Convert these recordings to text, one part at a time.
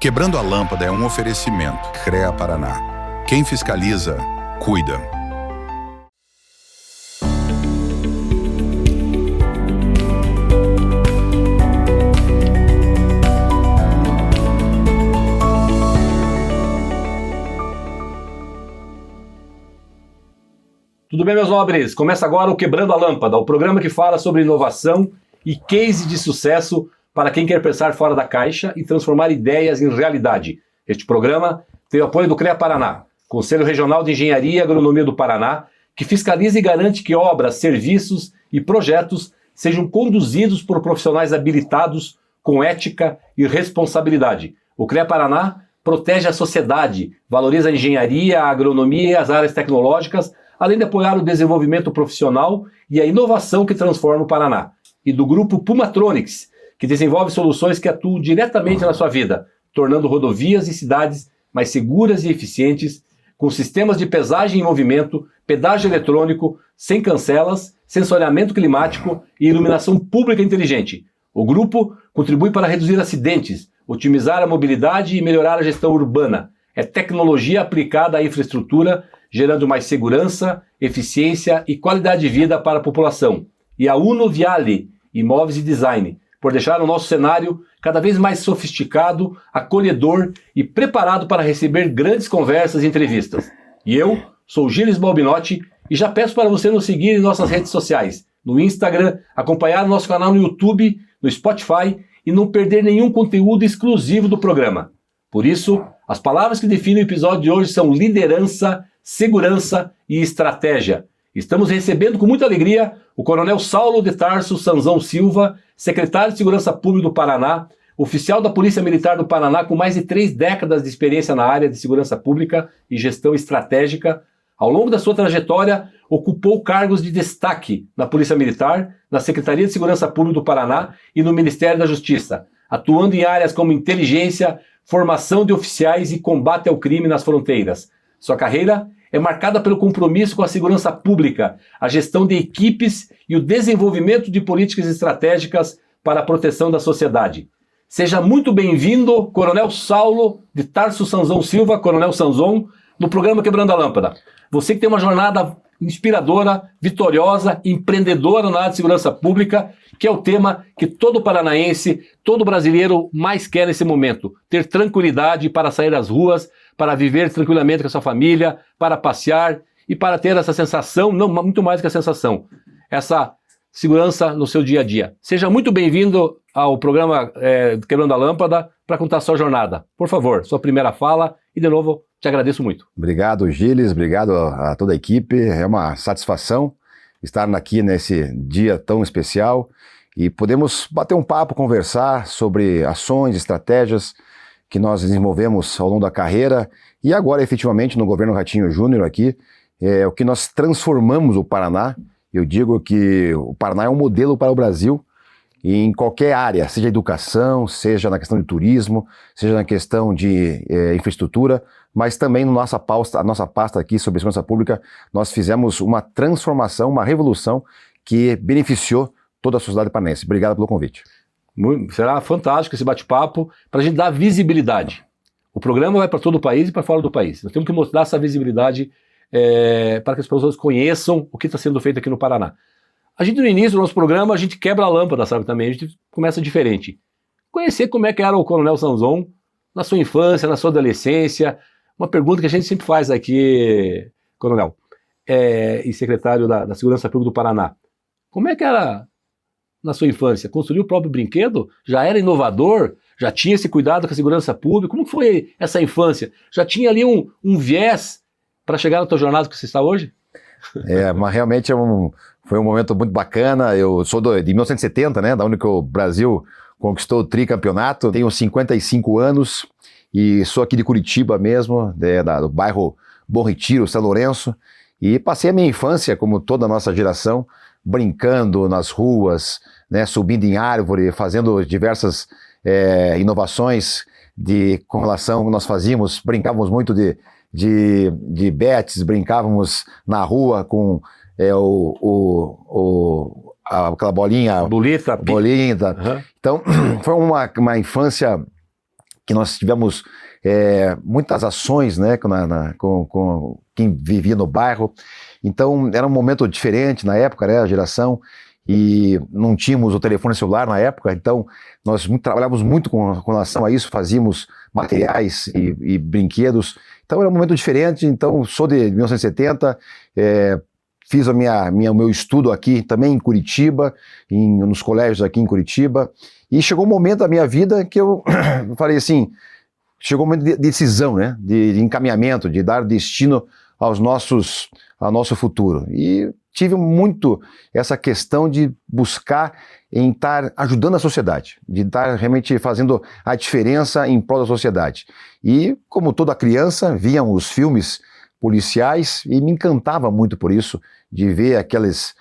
Quebrando a Lâmpada é um oferecimento. CREA Paraná. Quem fiscaliza, cuida. Tudo bem, meus nobres? Começa agora o Quebrando a Lâmpada, o programa que fala sobre inovação e case de sucesso para quem quer pensar fora da caixa e transformar ideias em realidade. Este programa tem o apoio do CREA Paraná, Conselho Regional de Engenharia e Agronomia do Paraná, que fiscaliza e garante que obras, serviços e projetos sejam conduzidos por profissionais habilitados com ética e responsabilidade. O CREA Paraná protege a sociedade, valoriza a engenharia, a agronomia e as áreas tecnológicas, além de apoiar o desenvolvimento profissional e a inovação que transforma o Paraná. E do grupo Pumatronics, que desenvolve soluções que atuam diretamente na sua vida, tornando rodovias e cidades mais seguras e eficientes, com sistemas de pesagem em movimento, pedágio eletrônico, sem cancelas, sensoriamento climático e iluminação pública inteligente. O grupo contribui para reduzir acidentes, otimizar a mobilidade e melhorar a gestão urbana. É tecnologia aplicada à infraestrutura, gerando mais segurança, eficiência e qualidade de vida para a população. E a Uno Viale, Imóveis e Design, por deixar o nosso cenário cada vez mais sofisticado, acolhedor e preparado para receber grandes conversas e entrevistas. E eu sou Gilles Balbinotti e já peço para você nos seguir em nossas redes sociais, no Instagram, acompanhar nosso canal no YouTube, no Spotify e não perder nenhum conteúdo exclusivo do programa. Por isso, as palavras que definem o episódio de hoje são liderança, segurança e estratégia. Estamos recebendo com muita alegria o Coronel Saulo de Tarso Sanzão Silva, secretário de Segurança Pública do Paraná, oficial da Polícia Militar do Paraná com mais de 3 décadas de experiência na área de segurança pública e gestão estratégica. Ao longo da sua trajetória, ocupou cargos de destaque na Polícia Militar, na Secretaria de Segurança Pública do Paraná e no Ministério da Justiça, atuando em áreas como inteligência, formação de oficiais e combate ao crime nas fronteiras. Sua carreira é marcada pelo compromisso com a segurança pública, a gestão de equipes e o desenvolvimento de políticas estratégicas para a proteção da sociedade. Seja muito bem-vindo, Coronel Saulo de Tarso Sanzão Silva, Coronel Sanzon, no programa Quebrando a Lâmpada. Você que tem uma jornada inspiradora, vitoriosa, empreendedora na área de segurança pública, que é o tema que todo paranaense, todo brasileiro mais quer nesse momento. Ter tranquilidade para sair às ruas, para viver tranquilamente com a sua família, para passear e para ter essa sensação, não muito mais que a sensação, essa segurança no seu dia a dia. Seja muito bem-vindo ao programa Quebrando a Lâmpada para contar a sua jornada. Por favor, sua primeira fala e, de novo, te agradeço muito. Obrigado, Gilles, obrigado a toda a equipe. É uma satisfação estar aqui nesse dia tão especial e podemos bater um papo, conversar sobre ações, estratégias que nós desenvolvemos ao longo da carreira e agora efetivamente no governo Ratinho Júnior aqui, o que nós transformamos o Paraná. Eu digo que o Paraná é um modelo para o Brasil em qualquer área, seja educação, seja na questão de turismo, seja na questão de infraestrutura, mas também a nossa pasta aqui sobre segurança pública, nós fizemos uma transformação, uma revolução que beneficiou toda a sociedade paranaense. Obrigado pelo convite. Será fantástico esse bate-papo para a gente dar visibilidade. O programa vai para todo o país e para fora do país. Nós temos que mostrar essa visibilidade para que as pessoas conheçam o que está sendo feito aqui no Paraná. A gente, no início do nosso programa, a gente quebra a lâmpada, sabe, também. A gente começa diferente. Conhecer como é que era o Coronel Sanzon na sua infância, na sua adolescência. Uma pergunta que a gente sempre faz aqui, Coronel, e secretário da Segurança Pública do Paraná. Como é que era na sua infância? Construiu o próprio brinquedo? Já era inovador? Já tinha esse cuidado com a segurança pública? Como foi essa infância? Já tinha ali um viés para chegar na tua jornada que você está hoje? Mas realmente foi um momento muito bacana. Eu sou de 1970, né, da onde que o Brasil conquistou o tricampeonato. Tenho 55 anos e sou aqui de Curitiba mesmo, do bairro Bom Retiro, São Lourenço. E passei a minha infância, como toda a nossa geração, brincando nas ruas, né, subindo em árvore, fazendo diversas inovações com relação ao que nós fazíamos. Brincávamos muito de bets, brincávamos na rua com aquela bolinha. Bolita. Bolinha. Uhum. Então, foi uma infância que nós tivemos muitas ações, né, com quem vivia no bairro. Então era um momento diferente na época, né, a geração, e não tínhamos o telefone celular na época, então nós trabalhávamos muito com relação a isso, fazíamos materiais e brinquedos, então era um momento diferente. Então sou de 1970, fiz o meu estudo aqui também em Curitiba, nos colégios aqui em Curitiba, e chegou um momento da minha vida que eu falei assim, chegou um momento de decisão, né, de encaminhamento, de dar destino ao nosso futuro. E tive muito essa questão de buscar em estar ajudando a sociedade, de estar realmente fazendo a diferença em prol da sociedade. E, como toda criança, viam os filmes policiais e me encantava muito por isso, de ver aqueles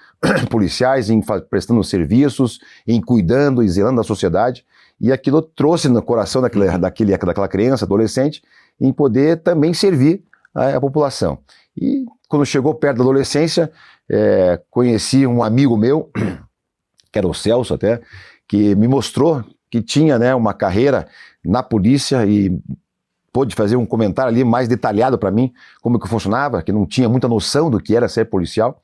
policiais prestando serviços, em cuidando e zelando da sociedade. E aquilo trouxe no coração daquela criança, adolescente, em poder também servir a população. E quando chegou perto da adolescência, conheci um amigo meu, que era o Celso até, que me mostrou que tinha, né, uma carreira na polícia e pôde fazer um comentário ali mais detalhado para mim, como que funcionava, que não tinha muita noção do que era ser policial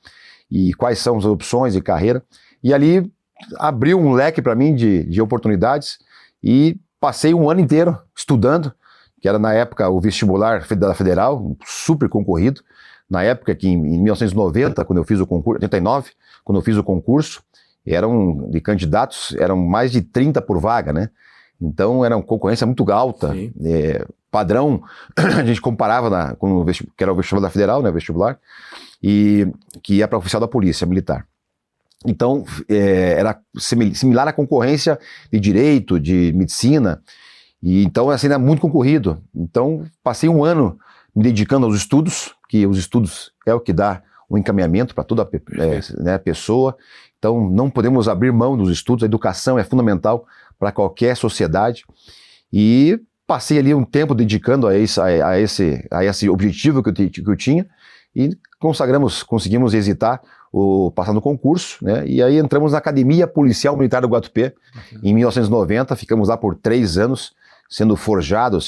e quais são as opções de carreira. E ali abriu um leque para mim de oportunidades e passei um ano inteiro estudando, que era na época o vestibular da Federal, super concorrido. Na época que em 1990, quando eu fiz o concurso, 89, quando eu fiz o concurso, de candidatos, eram mais de 30 por vaga, né? Então era uma concorrência muito alta, padrão, a gente comparava que era o vestibular da Federal, né, vestibular, e que ia para oficial da Polícia Militar. Então era similar à concorrência de direito, de medicina, e então assim, era muito concorrido. Então passei um ano me dedicando aos estudos, que os estudos é o que dá o encaminhamento para toda pessoa. Então não podemos abrir mão dos estudos, a educação é fundamental para qualquer sociedade. E passei ali um tempo dedicando a esse objetivo que eu tinha, e conseguimos exitar passar no concurso, né? E aí entramos na Academia Policial Militar do Guatupê, em 1990, ficamos lá por 3 anos, sendo forjado,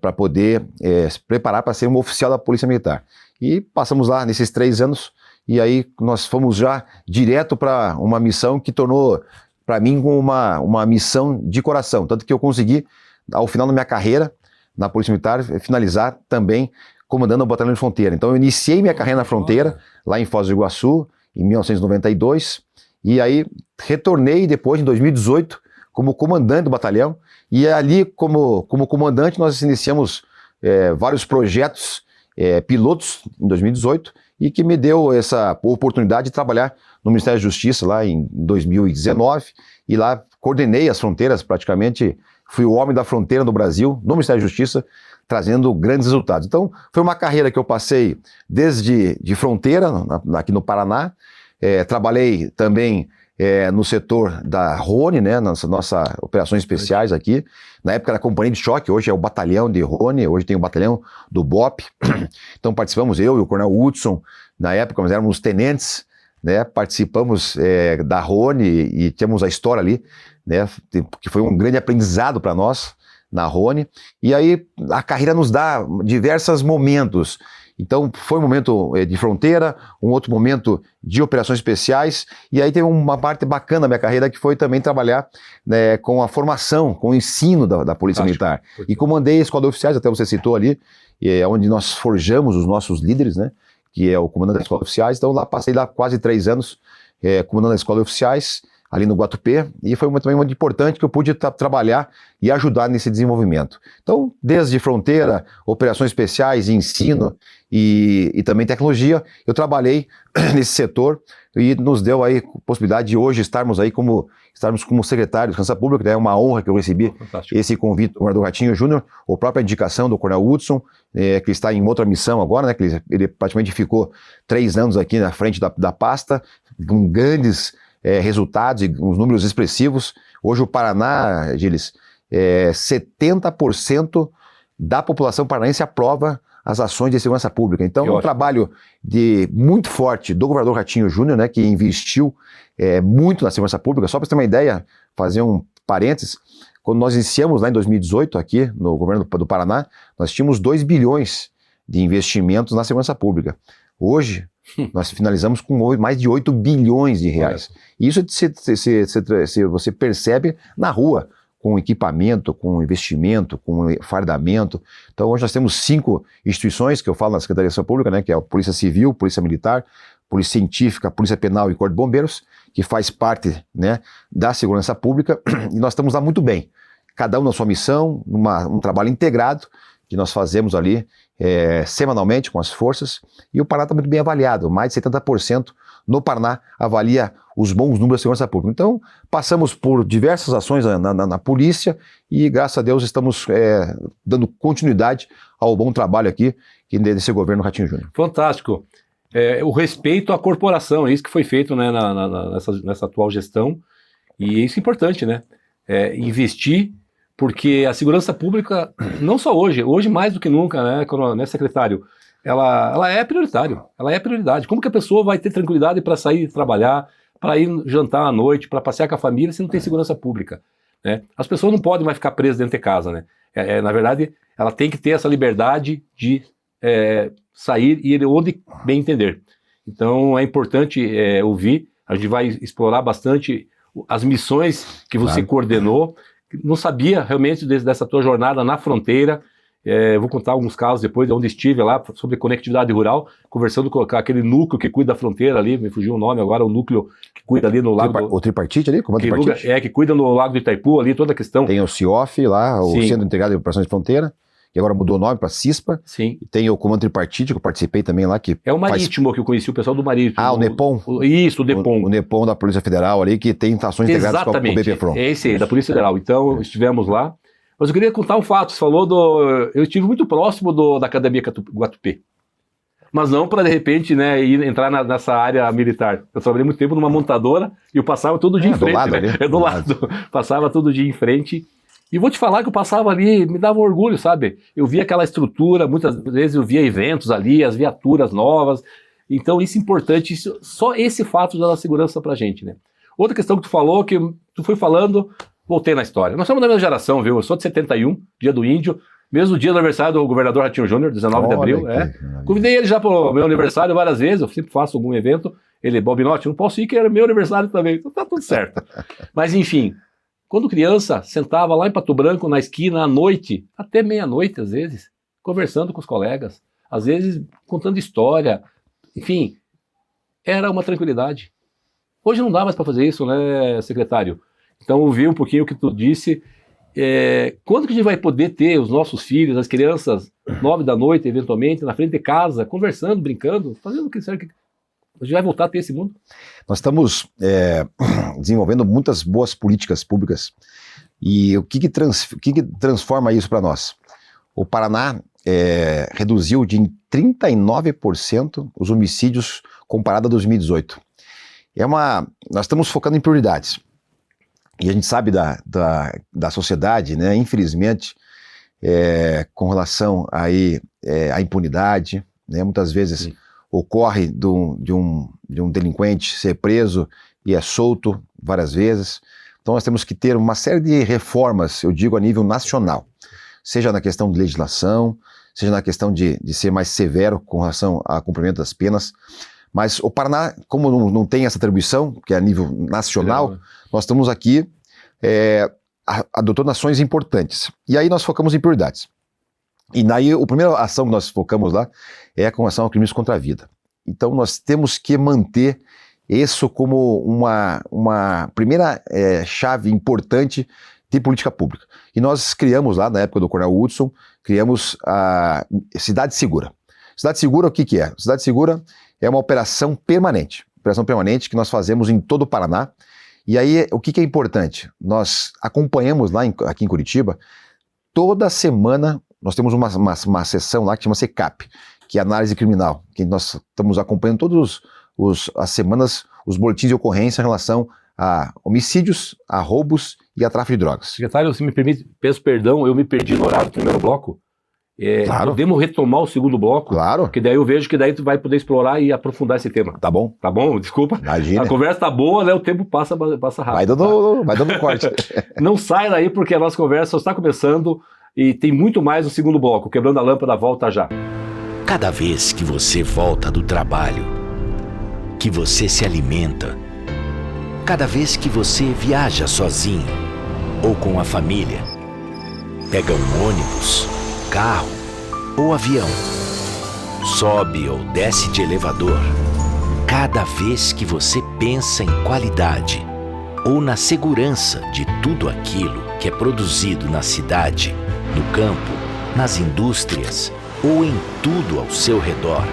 para poder se preparar para ser um oficial da Polícia Militar. E passamos lá nesses 3 anos, e aí nós fomos já direto para uma missão que tornou, para mim, uma missão de coração. Tanto que eu consegui, ao final da minha carreira na Polícia Militar, finalizar também comandando o Batalhão de Fronteira. Então eu iniciei minha carreira na fronteira, lá em Foz do Iguaçu, em 1992, e aí retornei depois, em 2018, como comandante do batalhão, e ali, como comandante, nós iniciamos vários projetos pilotos em 2018, e que me deu essa oportunidade de trabalhar no Ministério da Justiça lá em 2019, e lá coordenei as fronteiras, praticamente fui o homem da fronteira no Brasil, no Ministério da Justiça, trazendo grandes resultados. Então, foi uma carreira que eu passei desde de fronteira, aqui no Paraná, trabalhei também no setor da Rony, né, nas nossas operações especiais aqui. Na época era a Companhia de Choque, hoje é o Batalhão de Rony, hoje tem o Batalhão do BOP. Então participamos, eu e o Coronel Hudson, na época nós éramos tenentes, né, participamos da Rony e tínhamos a história ali, né, que foi um grande aprendizado para nós na Rony. E aí a carreira nos dá diversos momentos. Então foi um momento de fronteira, um outro momento de operações especiais, e aí teve uma parte bacana da minha carreira que foi também trabalhar, né, com a formação, com o ensino da Polícia Militar. E comandei a Escola de Oficiais, até você citou ali, onde nós forjamos os nossos líderes, né, que é o comandante da Escola de Oficiais. Então lá passei lá quase 3 anos comandando a Escola de Oficiais, ali no Guatupê, e foi também muito importante que eu pude trabalhar e ajudar nesse desenvolvimento. Então, desde fronteira, operações especiais, ensino e também tecnologia, eu trabalhei nesse setor e nos deu aí a possibilidade de hoje estarmos como secretário de Segurança Pública, né? É uma honra que eu recebi esse convite do Governador Ratinho Júnior, a própria indicação do Coronel Hudson, que está em outra missão agora, né? Que ele praticamente ficou 3 anos aqui na frente da pasta, com grandes resultados e uns números expressivos. Hoje o Paraná, Gilles, 70% da população paranaense aprova as ações de segurança pública. Então é um trabalho muito forte do governador Ratinho Júnior, né, que investiu muito na segurança pública. Só para você ter uma ideia, fazer um parênteses, quando nós iniciamos lá em 2018, aqui no governo do Paraná, nós tínhamos 2 bilhões de investimentos na segurança pública. Hoje, nós finalizamos com mais de 8 bilhões de reais. E isso você percebe na rua, com equipamento, com investimento, com fardamento. Então, hoje nós temos 5 instituições, que eu falo na Secretaria de Segurança Pública, né, que é a Polícia Civil, Polícia Militar, Polícia Científica, Polícia Penal e Corpo de Bombeiros, que faz parte, né, da segurança pública, e nós estamos lá muito bem. Cada um na sua missão, um trabalho integrado, que nós fazemos ali semanalmente com as forças, e o Paraná está muito bem avaliado, mais de 70% no Paraná avalia os bons números de segurança pública. Então, passamos por diversas ações na polícia e, graças a Deus, estamos dando continuidade ao bom trabalho aqui desse governo Ratinho Júnior. Fantástico. O respeito à corporação, é isso que foi feito, né, nessa atual gestão, e isso é importante, né? Investir, porque a segurança pública, não só hoje mais do que nunca, né, secretário, ela é prioritário, ela é prioridade. Como que a pessoa vai ter tranquilidade para sair trabalhar, para ir jantar à noite, para passear com a família, se não tem segurança pública, né? As pessoas não podem mais ficar presas dentro de casa, né? Na verdade, ela tem que ter essa liberdade de sair e ir onde bem entender. Então é importante ouvir, a gente vai explorar bastante as missões que você coordenou. Não sabia realmente dessa tua jornada na fronteira. Vou contar alguns casos depois de onde estive lá, sobre conectividade rural, conversando com aquele núcleo que cuida da fronteira ali, me fugiu o nome agora, o núcleo que cuida ali no lago... O tripartite ali? Comando tripartite? Que cuida no lago do Itaipu ali, toda a questão. Tem o CIOF lá, o Centro Integrado de Operações de Fronteira, que agora mudou o nome para CISPA. Sim. E tem o Comando Tripartite, que eu participei também lá. Que é o Marítimo que eu conheci, o pessoal do Marítimo. O NEPOM. Isso, o NEPOM. O NEPOM da Polícia Federal ali, que tem ações integradas com o BPFRON. É esse aí, da Polícia Federal. Então, estivemos lá. Mas eu queria contar um fato. Você falou eu estive muito próximo da Academia Guatupê. Mas não para, de repente, né, entrar nessa área militar. Eu trabalhei muito tempo numa montadora e eu passava todo dia em frente. Lado, né? Do lado. Passava todo dia em frente. E vou te falar que eu passava ali, me dava orgulho, sabe? Eu via aquela estrutura, muitas vezes eu via eventos ali, as viaturas novas. Então isso é importante, só esse fato já dá segurança pra gente, né? Outra questão que tu falou, que tu foi falando, voltei na história. Nós somos da mesma geração, viu? Eu sou de 71, dia do índio, mesmo dia do aniversário do governador Ratinho Júnior, 19 de abril. Convidei ele já pro meu aniversário várias vezes, eu sempre faço algum evento. Ele, Bobinotti, não posso ir que era meu aniversário também, então tá tudo certo. Mas enfim... Quando criança, sentava lá em Pato Branco, na esquina, à noite, até meia-noite às vezes, conversando com os colegas, às vezes contando história, enfim, era uma tranquilidade. Hoje não dá mais para fazer isso, né, secretário? Então, ouvi um pouquinho o que tu disse. Quando que a gente vai poder ter os nossos filhos, as crianças, 9 da noite, eventualmente, na frente de casa, conversando, brincando, fazendo o que serve? A gente vai voltar a ter esse mundo? Nós estamos desenvolvendo muitas boas políticas públicas. E o que transforma isso para nós? O Paraná reduziu de 39% os homicídios comparado a 2018. Nós estamos focando em prioridades. E a gente sabe da sociedade, né, infelizmente, com relação aí, à impunidade, né, muitas vezes... Sim. Ocorre de um delinquente ser preso e é solto várias vezes. Então nós temos que ter uma série de reformas, eu digo a nível nacional, seja na questão de legislação, seja na questão de ser mais severo com relação ao cumprimento das penas. Mas o Paraná, como não tem essa atribuição, que é a nível nacional, nós estamos aqui adotando ações importantes. E aí nós focamos em prioridades. E daí a primeira ação que nós focamos lá é com relação a crimes contra a vida. Então nós temos que manter isso como uma primeira chave importante de política pública. E nós criamos lá, na época do Coronel Hudson, criamos a Cidade Segura. Cidade Segura, o que é? Cidade Segura é uma operação permanente que nós fazemos em todo o Paraná. E aí o que é importante? Nós acompanhamos lá aqui em Curitiba, toda semana nós temos uma sessão lá que chama CECAP, que é análise criminal, que nós estamos acompanhando todas as semanas os boletins de ocorrência em relação a homicídios, a roubos e a tráfico de drogas. Secretário, se me permite, peço perdão, eu me perdi no horário do primeiro bloco. Claro. Podemos retomar o segundo bloco? Claro. Porque daí eu vejo que daí tu vai poder explorar e aprofundar esse tema. Tá bom? Tá bom? Desculpa. Imagina. A conversa tá boa, né? O tempo passa rápido. Vai dando corte. Não sai daí porque a nossa conversa só está começando e tem muito mais no segundo bloco. Quebrando a Lâmpada volta já. Cada vez que você volta do trabalho, que você se alimenta, cada vez que você viaja sozinho ou com a família, pega um ônibus, carro ou avião, sobe ou desce de elevador, cada vez que você pensa em qualidade ou na segurança de tudo aquilo que é produzido na cidade, no campo, nas indústrias ou em tudo ao seu redor,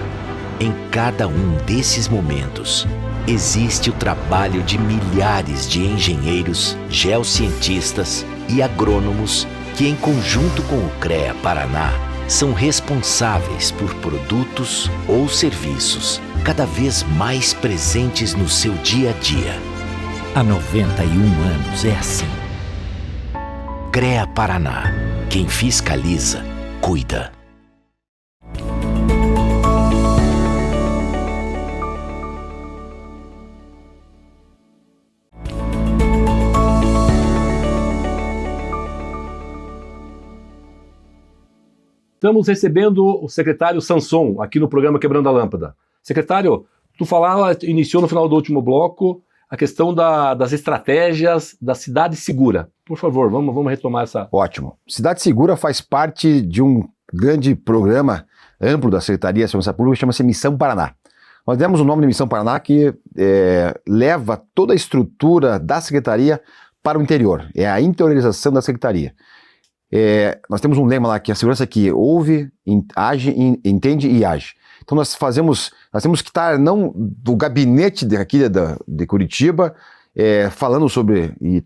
em cada um desses momentos, existe o trabalho de milhares de engenheiros, geocientistas e agrônomos que, em conjunto com o CREA Paraná, são responsáveis por produtos ou serviços cada vez mais presentes no seu dia a dia. Há 91 anos é assim. CREA Paraná. Quem fiscaliza, cuida. Estamos recebendo o secretário Sanson aqui no programa Quebrando a Lâmpada. Secretário, tu iniciou no final do último bloco a questão das estratégias da cidade segura. Por favor, vamos retomar essa... Ótimo. Cidade Segura faz parte de um grande programa amplo da Secretaria de Segurança Pública que chama-se Missão Paraná. Nós demos o nome de Missão Paraná que leva toda a estrutura da Secretaria para o interior. É a interiorização da Secretaria. Nós temos um lema lá que é a segurança que ouve, age, entende e age. Então nós temos que estar não do gabinete aqui de Curitiba falando sobre e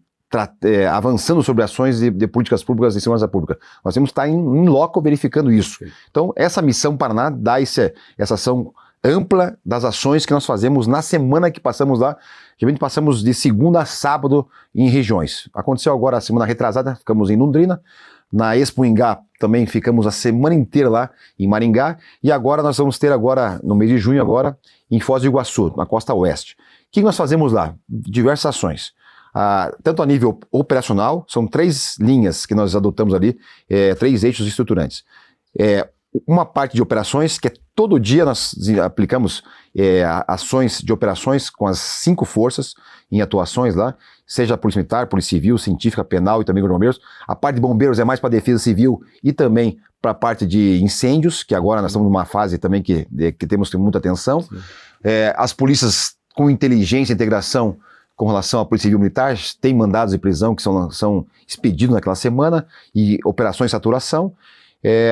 avançando sobre ações de políticas públicas de segurança pública. Nós temos que estar em loco verificando isso. Então essa Missão Paraná dá essa ação ampla das ações que nós fazemos na semana que passamos lá. Geralmente passamos de segunda a sábado em regiões. Aconteceu agora a semana retrasada, ficamos em Londrina. Na Expo Ingá também ficamos a semana inteira lá em Maringá. E agora nós vamos ter agora, no mês de junho agora, em Foz do Iguaçu, na costa oeste. O que nós fazemos lá? Diversas ações. Tanto a nível operacional, são 3 linhas que nós adotamos ali, 3 eixos estruturantes. Uma parte de operações, que todo dia nós aplicamos ações de operações com as 5 forças em atuações lá, seja a Polícia Militar, Polícia Civil, Científica, Penal e também os bombeiros. A parte de bombeiros é mais para a defesa civil e também para a parte de incêndios, que agora nós estamos numa fase também que temos que ter muita atenção. As polícias com inteligência e integração com relação à Polícia Civil Militar, tem mandados de prisão que são expedidos naquela semana e operações de saturação.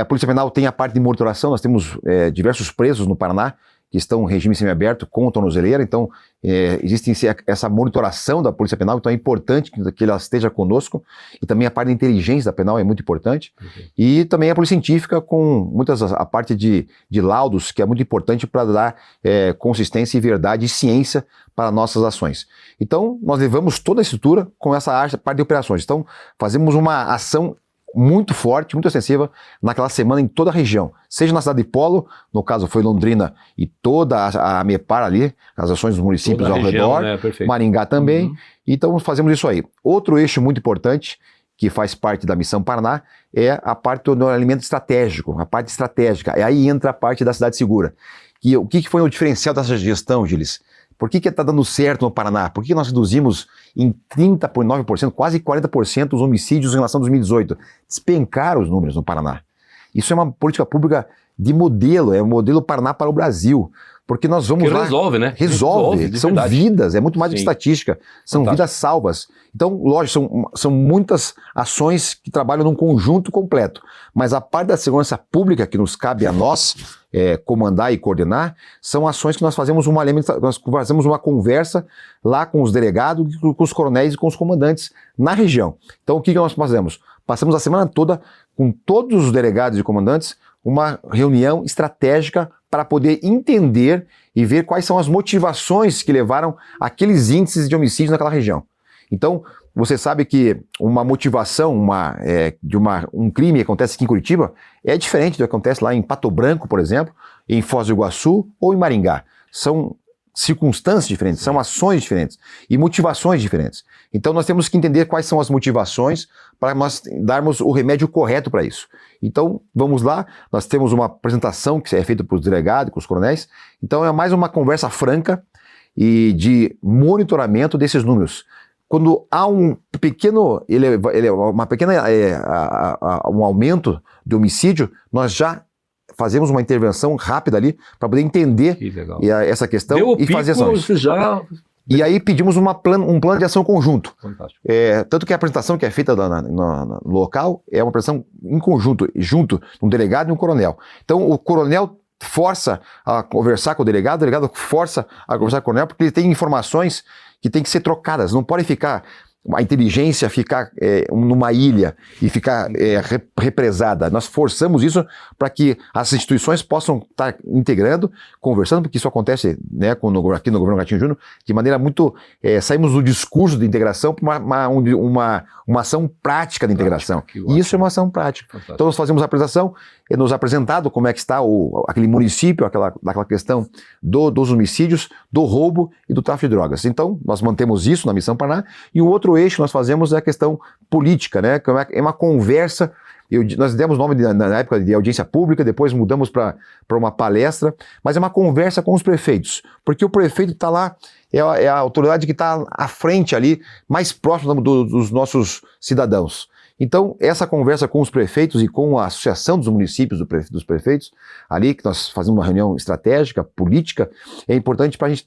A Polícia Penal tem a parte de monitoração, nós temos diversos presos no Paraná que estão em regime semiaberto com tornozeleira, então existe essa monitoração da Polícia Penal, então é importante que ela esteja conosco, e também a parte de inteligência da penal é muito importante, e também a Polícia Científica com a parte de laudos, que é muito importante para dar consistência e verdade e ciência para nossas ações. Então nós levamos toda a estrutura com essa parte de operações, então fazemos uma ação muito forte, muito extensiva naquela semana em toda a região, seja na cidade de Polo, no caso foi Londrina e toda a MEPAR ali, as ações dos municípios ao redor, né? Maringá também, então fazemos isso aí. Outro eixo muito importante, que faz parte da Missão Paraná, é a parte do alimento estratégico, a parte estratégica, aí entra a parte da cidade segura. E o que foi o diferencial dessa gestão, Gilles? Por que está dando certo no Paraná? Por que nós reduzimos em 39%, quase 40% os homicídios em relação a 2018? Despencaram os números no Paraná. Isso é uma política pública de modelo, é um modelo Paraná para o Brasil. Porque nós vamos lá... resolve, né? Resolve, são vidas, é muito mais do que estatística, são vidas salvas. Então, lógico, são muitas ações que trabalham num conjunto completo, mas a parte da segurança pública que nos cabe a nós comandar e coordenar, são ações que nós fazemos uma conversa lá com os delegados, com os coronéis e com os comandantes na região. Então, o que nós fazemos? Passamos a semana toda com todos os delegados e comandantes uma reunião estratégica para poder entender e ver quais são as motivações que levaram aqueles índices de homicídio naquela região. Então, você sabe que uma motivação um crime que acontece aqui em Curitiba é diferente do que acontece lá em Pato Branco, por exemplo, em Foz do Iguaçu ou em Maringá. São circunstâncias diferentes, são ações diferentes e motivações diferentes. Então nós temos que entender quais são as motivações para nós darmos o remédio correto para isso. Então vamos lá, nós temos uma apresentação que é feita para os delegados, com os coronéis. Então é mais uma conversa franca e de monitoramento desses números. Quando há um aumento de homicídio, nós já fazemos uma intervenção rápida ali para poder entender essa questão e fazer ações. E aí pedimos um plano de ação conjunto. Tanto que a apresentação que é feita no local é uma apresentação em conjunto, junto de um delegado e um coronel. Então o coronel força a conversar com o delegado força a conversar com o coronel, porque ele tem informações que têm que ser trocadas, não pode ficar a inteligência ficar numa ilha e ficar represada. Nós forçamos isso para que as instituições possam estar integrando, conversando, porque isso acontece, né, aqui no governo Ratinho Júnior, de maneira muito... saímos do discurso de integração para uma ação prática de integração. E isso é uma ação prática. Fantástico. Então nós fazemos a apresentação, nos apresentado como é que está aquele município, daquela questão dos homicídios, do roubo e do tráfico de drogas. Então nós mantemos isso na Missão Paraná, e o outro eixo que nós fazemos é a questão política, né? Que é uma conversa. Nós demos nome na época de audiência pública, depois mudamos para uma palestra, mas é uma conversa com os prefeitos, porque o prefeito está lá, é a autoridade que está à frente ali, mais próximo dos nossos cidadãos. Então, essa conversa com os prefeitos e com a Associação dos Municípios dos Prefeitos, ali que nós fazemos uma reunião estratégica, política, é importante para a gente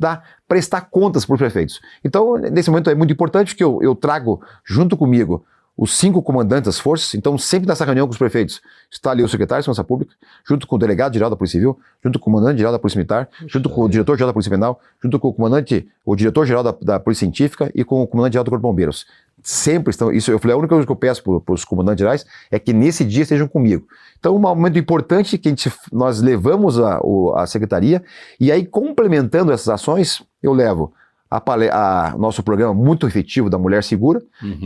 prestar contas para os prefeitos. Então, nesse momento é muito importante que eu trago junto comigo os 5 comandantes das forças. Então sempre nessa reunião com os prefeitos está ali o secretário de Segurança Pública, junto com o delegado-geral da Polícia Civil, junto com o comandante-geral da Polícia Militar, junto com o diretor-geral da Polícia Penal, junto com o diretor-geral da Polícia Científica e com o comandante-geral do Corpo de Bombeiros. Sempre estão, isso eu falei, a única coisa que eu peço para os comandantes gerais é que nesse dia estejam comigo. Então um momento importante que nós levamos a secretaria, e aí complementando essas ações, eu levo nosso programa muito efetivo da Mulher Segura,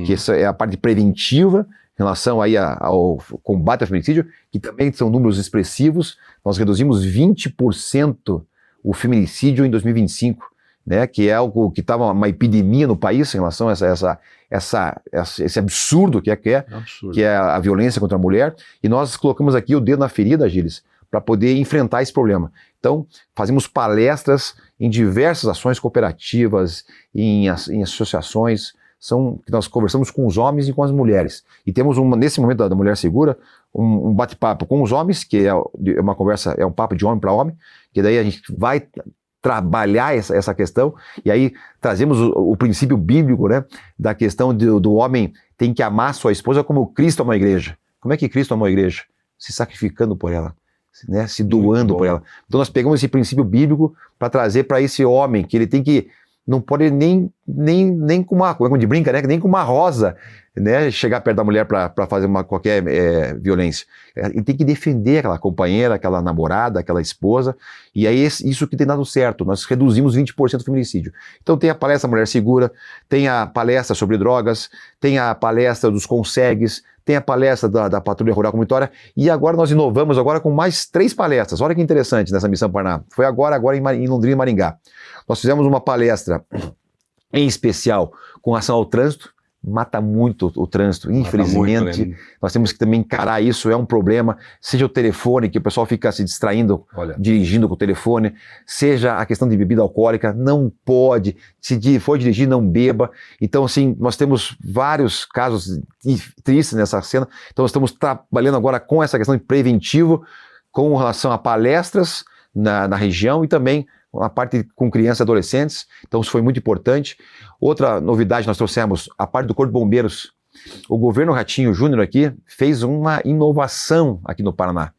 que essa é a parte preventiva em relação aí ao combate ao feminicídio, que também são números expressivos. Nós reduzimos 20% o feminicídio em 2025, né, que é algo que estava uma epidemia no país em relação a esse absurdo que é a violência contra a mulher, e nós colocamos aqui o dedo na ferida, Gilles, para poder enfrentar esse problema. Então, fazemos palestras em diversas ações cooperativas, em associações, que nós conversamos com os homens e com as mulheres. E temos, nesse momento da Mulher Segura, um bate-papo com os homens, que é uma conversa, é um papo de homem para homem, que daí a gente vai trabalhar essa questão, e aí trazemos o princípio bíblico, né, da questão do homem tem que amar sua esposa como Cristo amou a igreja. Como é que Cristo amou a igreja? Se sacrificando por ela, né, se doando por ela. Então nós pegamos esse princípio bíblico para trazer para esse homem, que ele tem que, não pode nem com uma, como a gente brinca, né, nem com uma rosa, né, chegar perto da mulher para fazer qualquer violência. Ele tem que defender aquela companheira, aquela namorada, aquela esposa, e é isso que tem dado certo. Nós reduzimos 20% do feminicídio. Então tem a palestra Mulher Segura, tem a palestra sobre drogas, tem a palestra dos consegues, tem a palestra da Patrulha Rural Comunitária, e agora nós inovamos com mais 3 palestras. Olha que interessante nessa Missão Paraná. Foi agora em Londrina e Maringá. Nós fizemos uma palestra em especial com ação ao trânsito. Mata muito o trânsito, infelizmente. Muito, nós temos que também encarar isso, é um problema. Seja o telefone, que o pessoal fica se distraindo, dirigindo com o telefone, seja a questão de bebida alcoólica, não pode. Se for dirigir, não beba. Então, assim, nós temos vários casos tristes nessa cena. Então, nós estamos trabalhando agora com essa questão de preventivo, com relação a palestras na região, e também a parte com crianças e adolescentes. Então isso foi muito importante. Outra novidade, nós trouxemos a parte do Corpo de Bombeiros. O governo Ratinho Júnior aqui fez uma inovação aqui no Paraná.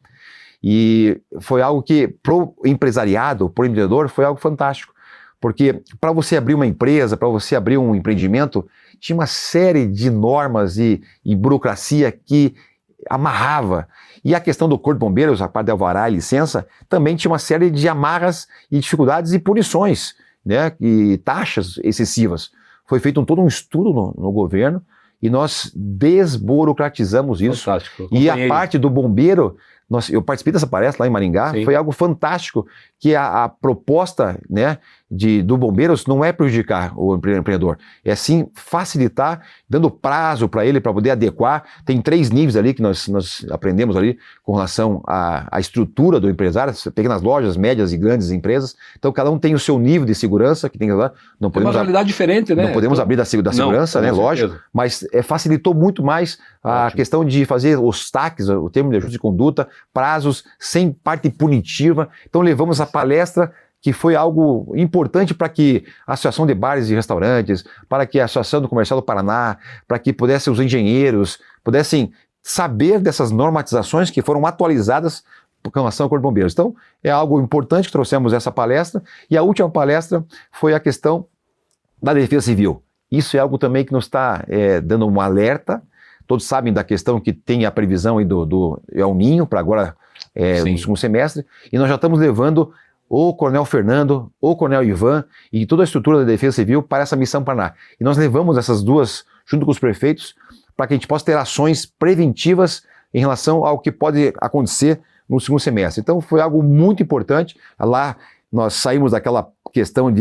E foi algo que, pro empresariado, pro empreendedor, foi algo fantástico. Porque para você abrir uma empresa, para você abrir um empreendimento, tinha uma série de normas e burocracia que amarrava. E a questão do Corpo de Bombeiros, a parte de alvará e licença, também tinha uma série de amarras e dificuldades e punições, né, e taxas excessivas. foi feito todo um estudo no governo e nós desburocratizamos isso. Fantástico. E a parte do bombeiro, eu participei dessa palestra lá em Maringá, Sim. foi algo fantástico, que a proposta, né, do Bombeiros não é prejudicar o empreendedor, é sim facilitar, dando prazo para ele, para poder adequar. Tem 3 níveis ali que nós aprendemos ali com relação à estrutura do empresário, pequenas lojas, médias e grandes empresas. Então cada um tem o seu nível de segurança, que tem lá. Não Tem uma realidade diferente, né? Não podemos abrir da segurança, né? Lógico, mas facilitou muito mais a questão de fazer os TACs, o termo de ajuste de conduta, prazos, sem parte punitiva. Então levamos a palestra, que foi algo importante para que a Associação de Bares e Restaurantes, para que a Associação do Comercial do Paraná, para que pudessem os engenheiros, pudessem saber dessas normatizações que foram atualizadas com relação ao Corpo de Bombeiros. Então, é algo importante que trouxemos essa palestra. E a última palestra foi a questão da Defesa Civil. Isso é algo também que nos está dando um alerta. Todos sabem da questão que tem a previsão aí do El Ninho para agora no segundo semestre. E nós já estamos levando o Coronel Fernando, o Coronel Ivan e toda a estrutura da Defesa Civil para essa missão Paraná. E nós levamos essas duas, junto com os prefeitos, para que a gente possa ter ações preventivas em relação ao que pode acontecer no segundo semestre. Então foi algo muito importante. Lá nós saímos daquela questão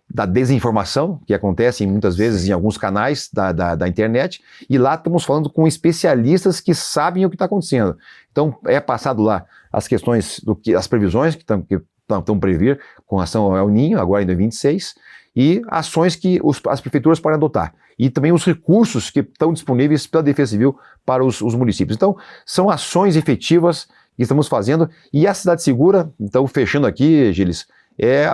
da desinformação, que acontece muitas vezes em alguns canais da internet, e lá estamos falando com especialistas que sabem o que está acontecendo. Então é passado lá as questões, as previsões que estão previr com relação ao El Ninho, agora em 2026, e ações que as prefeituras podem adotar. E também os recursos que estão disponíveis pela Defesa Civil para os municípios. Então, são ações efetivas que estamos fazendo. E a Cidade Segura, então, fechando aqui, Gilles, é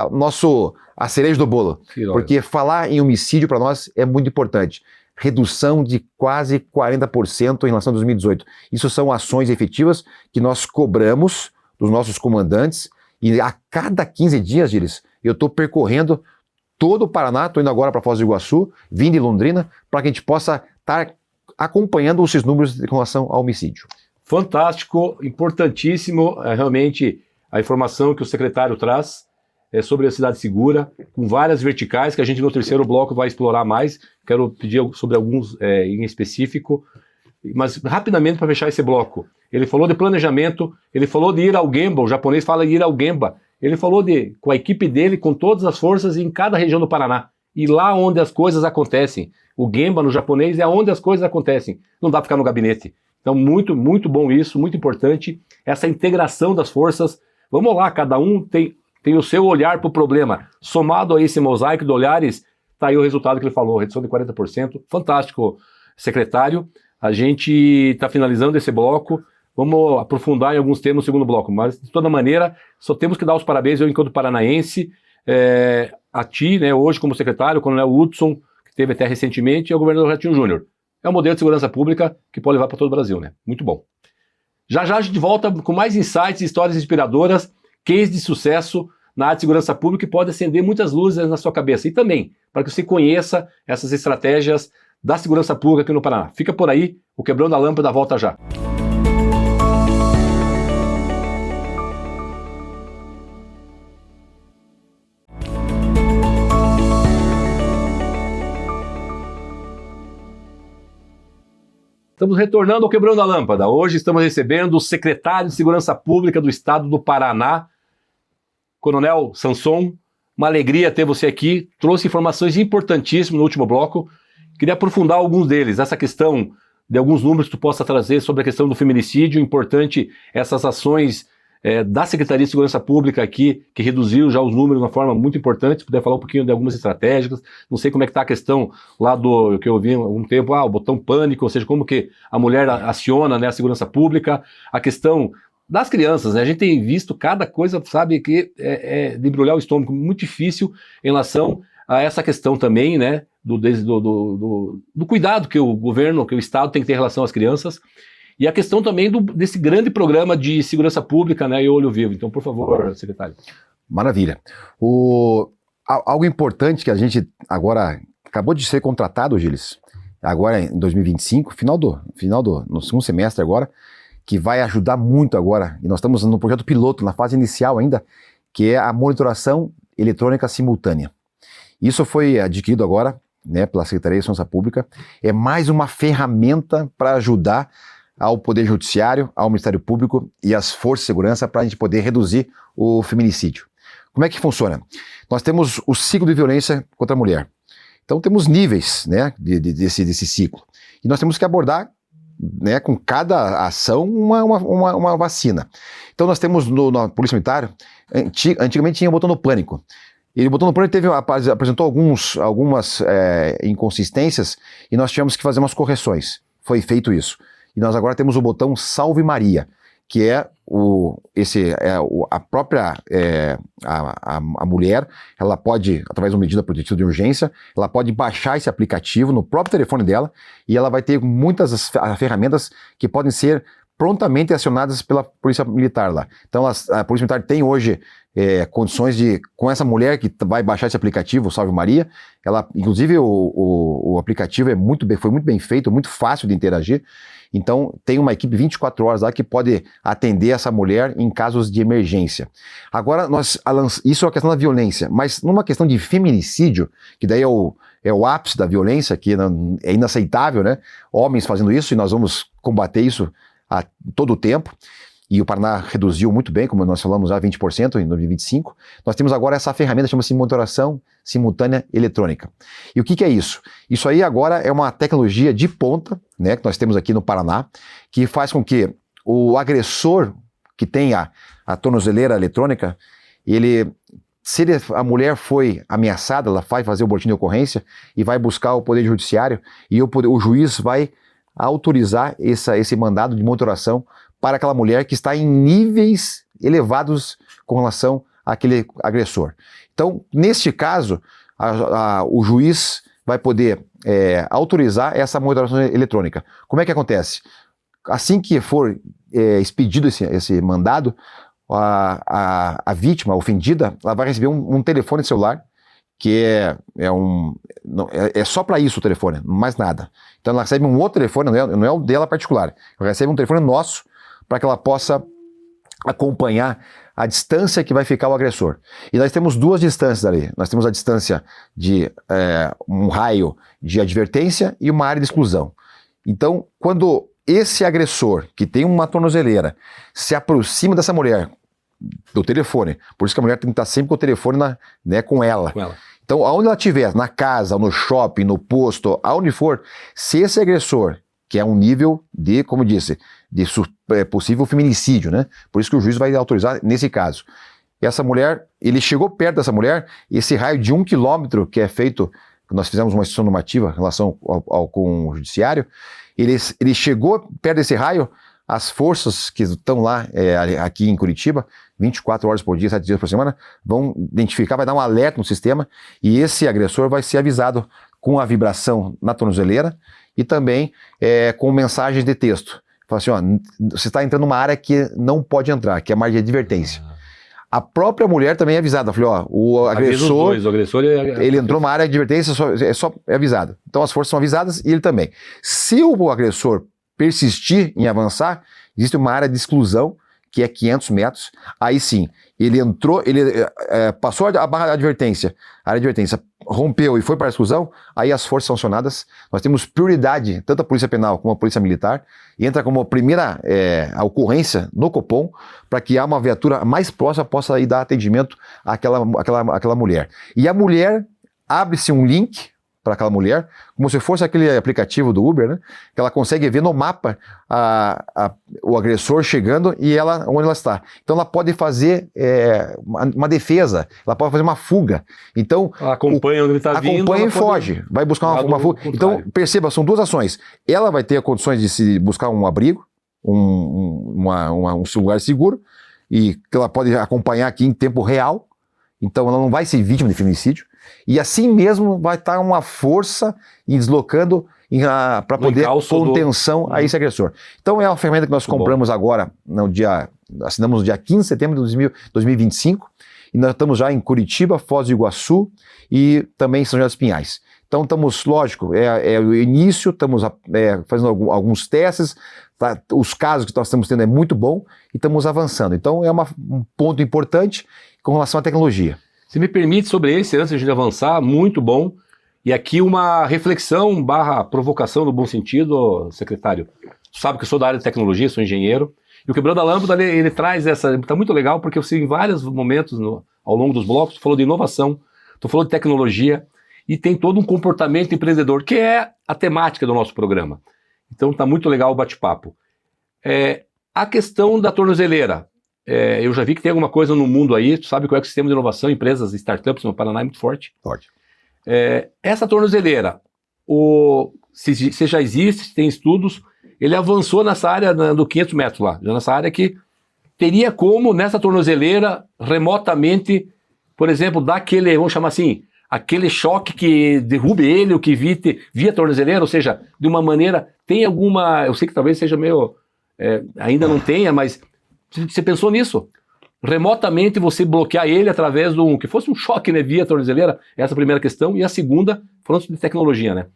a cereja do bolo. Porque falar em homicídio para nós é muito importante. Redução de quase 40% em relação a 2018. Isso são ações efetivas que nós cobramos dos nossos comandantes. E a cada 15 dias, Gilles, eu estou percorrendo todo o Paraná, estou indo agora para Foz do Iguaçu, vindo de Londrina, para que a gente possa estar acompanhando esses números com relação ao homicídio. Fantástico, importantíssimo, realmente a informação que o secretário traz sobre a Cidade Segura, com várias verticais, que a gente no terceiro bloco vai explorar mais. Quero pedir sobre alguns em específico, mas rapidamente para fechar esse bloco. Ele falou de planejamento, ele falou de ir ao Gemba, o japonês fala ir ao Gemba. Ele falou com a equipe dele, com todas as forças em cada região do Paraná. E lá onde as coisas acontecem. O Gemba no japonês é onde as coisas acontecem. Não dá para ficar no gabinete. Então muito, muito bom isso, muito importante. Essa integração das forças. Vamos lá, cada um tem o seu olhar para o problema. Somado a esse mosaico de olhares, está aí o resultado que ele falou, redução de 40%. Fantástico, secretário. A gente está finalizando esse bloco. Vamos aprofundar em alguns temas no segundo bloco, mas de toda maneira, só temos que dar os parabéns, eu enquanto paranaense, a ti, né, hoje como secretário, o Coronel Hudson, que teve até recentemente, e ao governador Ratinho Júnior. É um modelo de segurança pública que pode levar para todo o Brasil, né? Muito bom. Já já a gente volta com mais insights, histórias inspiradoras, cases de sucesso na área de segurança pública que pode acender muitas luzes na sua cabeça. E também, para que você conheça essas estratégias da segurança pública aqui no Paraná. Fica por aí, o Quebrando a Lâmpada volta já. Estamos retornando ao Quebrando a Lâmpada. Hoje estamos recebendo o secretário de Segurança Pública do Estado do Paraná, Coronel Sanson. Uma alegria ter você aqui. Trouxe informações importantíssimas no último bloco. Queria aprofundar alguns deles. Essa questão de alguns números que tu possa trazer sobre a questão do feminicídio. Importante essas ações da Secretaria de Segurança Pública aqui, que reduziu já os números de uma forma muito importante. Se puder falar um pouquinho de algumas estratégias. Não sei como é que está a questão lá do que eu vi há algum tempo, o botão pânico, ou seja, como que a mulher aciona, né, a segurança pública. A questão das crianças, né? A gente tem visto cada coisa, sabe, que de embrulhar o estômago, muito difícil em relação a essa questão também, né, do cuidado que o governo, que o Estado tem que ter em relação às crianças. E a questão também desse grande programa de segurança pública, né, e Olho Vivo. Então, por favor, secretário. Maravilha. Algo importante que a gente agora acabou de ser contratado, Gilles, agora em 2025, no segundo semestre agora, que vai ajudar muito agora, e nós estamos no projeto piloto, na fase inicial ainda, que é a monitoração eletrônica simultânea. Isso foi adquirido agora né, pela Secretaria de Segurança Pública, é mais uma ferramenta para ajudar ao Poder Judiciário, ao Ministério Público e às Forças de Segurança para a gente poder reduzir o feminicídio. Como é que funciona? Nós temos o ciclo de violência contra a mulher. Então temos níveis, né, desse ciclo. E nós temos que abordar, né, com cada ação uma vacina. Então nós temos na Polícia Militar, antigamente tinha o botão do pânico. E o botão do pânico apresentou algumas inconsistências e nós tivemos que fazer umas correções. Foi feito isso. E nós agora temos o botão Salve Maria, que é a própria a mulher, ela pode, através de uma medida protetiva de urgência, ela pode baixar esse aplicativo no próprio telefone dela e ela vai ter muitas ferramentas que podem ser prontamente acionadas pela Polícia Militar lá. Então a Polícia Militar tem hoje condições de, com essa mulher que vai baixar esse aplicativo, o Salve Maria, ela, inclusive o aplicativo foi muito bem feito, muito fácil de interagir. Então, tem uma equipe 24 horas lá que pode atender essa mulher em casos de emergência. Agora, isso é a questão da violência, mas numa questão de feminicídio, que daí é o ápice da violência, que é inaceitável, né? Homens fazendo isso, e nós vamos combater isso a todo o tempo. E o Paraná reduziu muito bem, como nós falamos já, 20% em 2025. Nós temos agora essa ferramenta, chama-se monitoração simultânea eletrônica. E o que é isso? Isso aí agora é uma tecnologia de ponta, né, que nós temos aqui no Paraná, que faz com que o agressor que tem a tornozeleira eletrônica, se a mulher foi ameaçada, ela vai fazer o boletim de ocorrência e vai buscar o Poder Judiciário e o juiz vai autorizar esse mandado de monitoração para aquela mulher que está em níveis elevados com relação àquele agressor. Então, neste caso, o juiz vai poder autorizar essa monitoração eletrônica. Como é que acontece? Assim que for expedido esse mandado, a vítima, a ofendida, ela vai receber um telefone celular que é só para isso o telefone, mais nada. Então ela recebe um outro telefone, não é o dela particular, ela recebe um telefone nosso para que ela possa acompanhar a distância que vai ficar o agressor. E nós temos duas distâncias ali. Nós temos a distância de um raio de advertência e uma área de exclusão. Então, quando esse agressor, que tem uma tornozeleira, se aproxima dessa mulher, do telefone, por isso que a mulher tem que estar sempre com o telefone com ela. Então, aonde ela estiver, na casa, no shopping, no posto, aonde for, se esse agressor, que é um nível de, como eu disse, de possível feminicídio, né? Por isso que o juiz vai autorizar nesse caso. Essa mulher, ele chegou perto dessa mulher, esse raio de 1 quilômetro que é feito, nós fizemos uma instituição normativa em relação com o judiciário, ele chegou perto desse raio, as forças que estão lá aqui em Curitiba, 24 horas por dia, 7 dias por semana, vão identificar, vai dar um alerta no sistema e esse agressor vai ser avisado com a vibração na tornozeleira e também com mensagens de texto. Fala assim, ó, você está entrando numa área que não pode entrar, que é uma área de advertência. A própria mulher também é avisada. Falei, ó, o agressor ele entrou numa área de advertência, é avisado. Então as forças são avisadas e ele também. Se o agressor persistir em avançar, existe uma área de exclusão, que é 500 metros, aí sim, ele entrou, passou a barra de advertência, a área de advertência rompeu e foi para a exclusão, aí as forças sancionadas, nós temos prioridade, tanto a Polícia Penal como a Polícia Militar, entra como a primeira a ocorrência no Copom, para que uma viatura mais próxima possa ir dar atendimento àquela mulher. E a mulher, abre-se um link para aquela mulher, como se fosse aquele aplicativo do Uber, né? Que ela consegue ver no mapa o agressor chegando e onde ela está. Então ela pode fazer uma defesa, ela pode fazer uma fuga. Então ela acompanha onde ele está vindo. Acompanha e foge, vai buscar uma fuga. Então perceba, são duas ações. Ela vai ter condições de se buscar um abrigo, um lugar seguro, e que ela pode acompanhar aqui em tempo real. Então ela não vai ser vítima de feminicídio. E assim mesmo vai estar uma força deslocando para poder contenção a esse agressor. Então é uma ferramenta que nós compramos agora, assinamos no dia 15 de setembro de 2025, e nós estamos já em Curitiba, Foz do Iguaçu e também em São José dos Pinhais. Então estamos, lógico, é o início, estamos fazendo alguns testes, tá? Os casos que nós estamos tendo é muito bom e estamos avançando. Então é um ponto importante com relação à tecnologia. Se me permite sobre esse, antes de avançar, muito bom. E aqui uma reflexão barra provocação no bom sentido, secretário. Tu sabe que eu sou da área de tecnologia, sou engenheiro, e o Quebrando a Lâmpada, ele traz essa... Tá muito legal, porque você em vários momentos ao longo dos blocos, tu falou de inovação, tu falou de tecnologia, e tem todo um comportamento empreendedor, que é a temática do nosso programa. Então tá muito legal o bate-papo. A questão da tornozeleira. Eu já vi que tem alguma coisa no mundo aí, tu sabe que o ecossistema de inovação, empresas, startups no Paraná é muito forte. Forte. Essa tornozeleira, se já existe, se tem estudos, ele avançou nessa área do 500 metros lá, já nessa área que teria como, nessa tornozeleira, remotamente, por exemplo, dar aquele, vamos chamar assim, aquele choque que derrube ele, o que via tornozeleira, ou seja, de uma maneira, tem alguma, eu sei que talvez seja meio, ainda não tenha, mas você pensou nisso? Remotamente você bloquear ele através que fosse um choque, né, via tornozeleira, essa é a primeira questão, e a segunda, falando de tecnologia, né?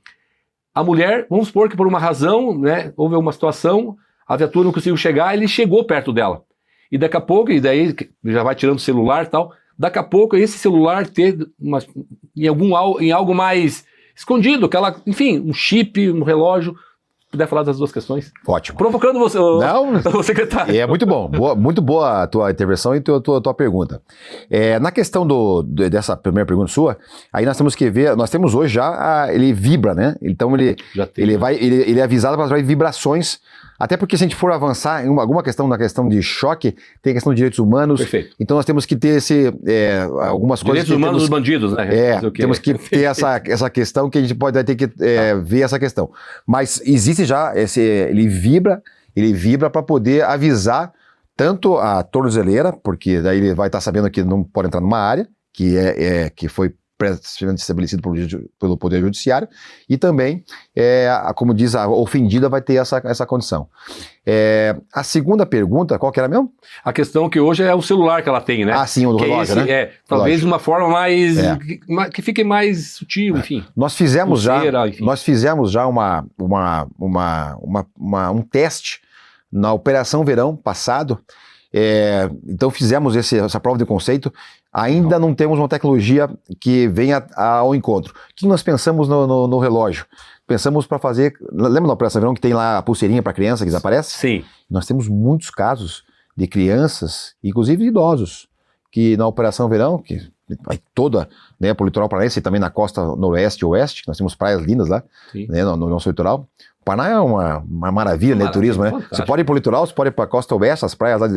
A mulher, vamos supor que por uma razão, né, houve uma situação, a viatura não conseguiu chegar, ele chegou perto dela. E daqui a pouco, e daí já vai tirando o celular e tal, daqui a pouco esse celular ter em algo mais escondido, enfim, um chip, um relógio. Puder falar das duas questões? Ótimo. Provocando você, o secretário. É muito bom. Muito boa a tua intervenção e tua pergunta. Na questão dessa primeira pergunta sua, aí nós temos que ver, nós temos hoje já, ele vibra, né? Então ele é avisado para vibrações, até porque se a gente for avançar em alguma questão, na questão de choque, tem a questão de direitos humanos. Perfeito. Então nós temos que ter algumas coisas... Direitos humanos dos bandidos, né? Temos que ter essa questão que a gente vai ter que ver essa questão. Mas existe já, ele vibra para poder avisar tanto a tornozeleira, porque daí ele vai estar sabendo que não pode entrar numa área, que foi previamente estabelecido pelo Poder Judiciário, e também, como diz, a ofendida vai ter essa condição. A segunda pergunta, qual que era mesmo? A questão que hoje é o celular que ela tem, né? Ah, sim, o do relógio, né? Talvez de uma forma mais... que fique mais sutil, enfim. Nós fizemos já um teste na Operação Verão passado. Então fizemos essa prova de conceito. Ainda não temos uma tecnologia que venha ao encontro. O que nós pensamos no relógio? Pensamos para fazer... Lembra da Operação Verão que tem lá a pulseirinha para criança que desaparece? Sim. Nós temos muitos casos de crianças, inclusive de idosos, que na Operação Verão, que vai toda, né, para o litoral paranaense e também na costa noroeste e oeste, que nós temos praias lindas lá, né, no nosso litoral. O Paraná é uma maravilha, né, de turismo, né? Você pode ir para o litoral, você pode ir para a costa oeste, as praias lá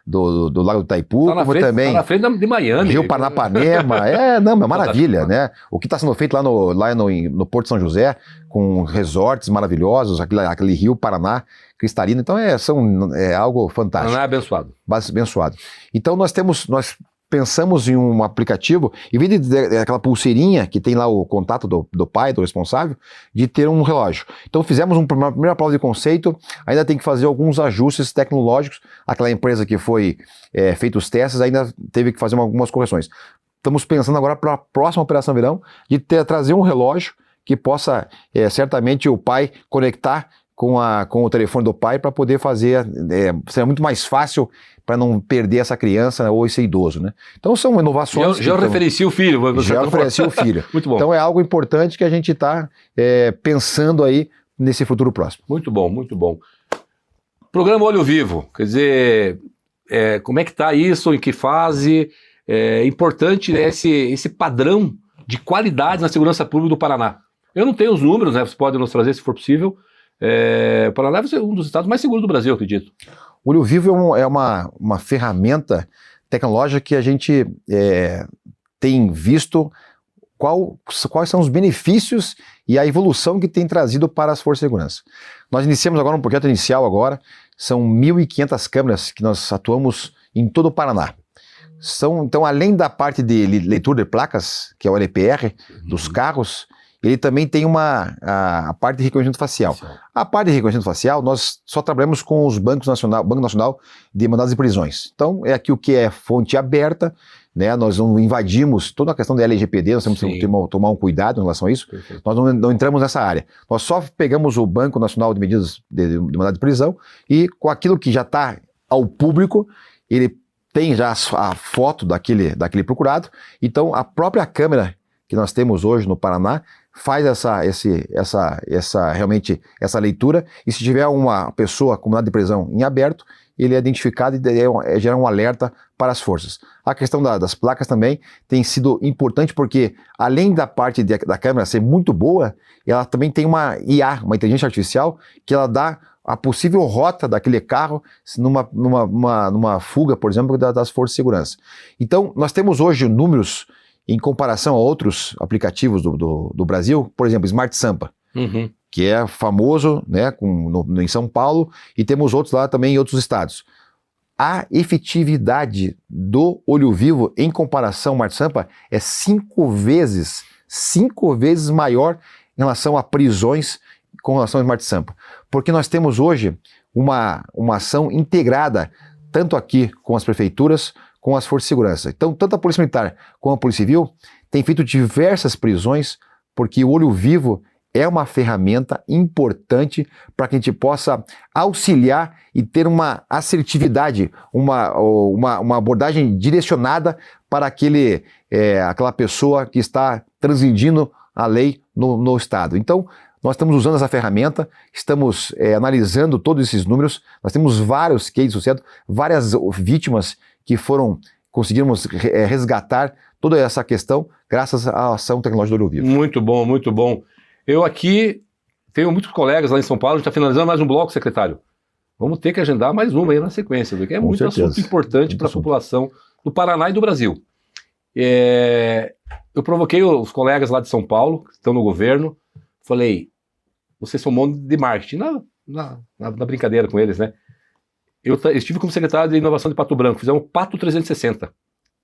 do Lago do Itaipu, como também... Tá na frente de Miami. Rio Paranapanema, é maravilha, né? O que está sendo feito lá no Porto São José, com resorts maravilhosos, aquele Rio Paraná cristalino, então é algo fantástico. Paraná é abençoado. Abençoado. Então nós pensamos em um aplicativo, em vez de aquela pulseirinha que tem lá o contato do pai, do responsável, de ter um relógio. Então fizemos uma primeira prova de conceito, ainda tem que fazer alguns ajustes tecnológicos. Aquela empresa que foi feito os testes ainda teve que fazer algumas correções. Estamos pensando agora para a próxima Operação Verão de trazer um relógio que possa, certamente, o pai conectar com o telefone do pai para poder fazer, seria muito mais fácil para não perder essa criança ou esse idoso, né? Então são inovações... Já referencia o filho. Já referencia o filho. Muito bom. Então é algo importante que a gente está pensando aí nesse futuro próximo. Muito bom, muito bom. Programa Olho Vivo, quer dizer, como é que está isso, em que fase? É importante esse padrão de qualidade na segurança pública do Paraná. Eu não tenho os números, né? Você pode nos trazer se for possível. O Paraná é um dos estados mais seguros do Brasil, eu acredito. O Olho Vivo é uma ferramenta tecnológica que a gente tem visto quais são os benefícios e a evolução que tem trazido para as forças de segurança. Nós iniciamos agora um projeto inicial são 1.500 câmeras que nós atuamos em todo o Paraná. Então, além da parte de leitura de placas, que é o LPR, dos carros, ele também tem a parte de reconhecimento facial. A parte de reconhecimento facial, nós só trabalhamos com os Banco Nacional de Mandados de Prisões. Então, é aqui o que é fonte aberta, né? Nós não invadimos toda a questão da LGPD, nós temos que tomar um cuidado em relação a isso. Perfeito. Nós não entramos nessa área. Nós só pegamos o Banco Nacional de Medidas de Mandado de Prisão e com aquilo que já está ao público, ele tem já a foto daquele procurado. Então, a própria câmera que nós temos hoje no Paraná faz realmente essa leitura, e se tiver uma pessoa com mandado de prisão em aberto, ele é identificado e gera um alerta para as forças. A questão das placas também tem sido importante porque, além da parte da câmera ser muito boa, ela também tem uma IA, uma inteligência artificial, que ela dá a possível rota daquele carro numa fuga, por exemplo, das forças de segurança. Então, nós temos hoje números em comparação a outros aplicativos do Brasil, por exemplo, Smart Sampa, que é famoso, né, em São Paulo, e temos outros lá também em outros estados. A efetividade do olho vivo em comparação ao Smart Sampa é 5 vezes maior em relação a prisões com relação ao Smart Sampa. Porque nós temos hoje uma ação integrada, tanto aqui com as prefeituras, com as forças de segurança. Então, tanto a Polícia Militar como a Polícia Civil tem feito diversas prisões, porque o olho vivo é uma ferramenta importante para que a gente possa auxiliar e ter uma assertividade, uma abordagem direcionada para aquela pessoa que está transgredindo a lei no Estado. Então, nós estamos usando essa ferramenta, estamos analisando todos esses números, nós temos vários cases de sucesso, várias vítimas que conseguimos resgatar toda essa questão graças à ação tecnológica do olho vivo. Muito bom, muito bom. Eu aqui tenho muitos colegas lá em São Paulo, a gente está finalizando mais um bloco, secretário. Vamos ter que agendar mais uma aí na sequência, porque é muito assunto importante para a população do Paraná e do Brasil. Eu provoquei os colegas lá de São Paulo, que estão no governo, falei, vocês são mão de marketing, na brincadeira com eles, né? Eu estive como secretário de Inovação de Pato Branco, fizemos um Pato 360,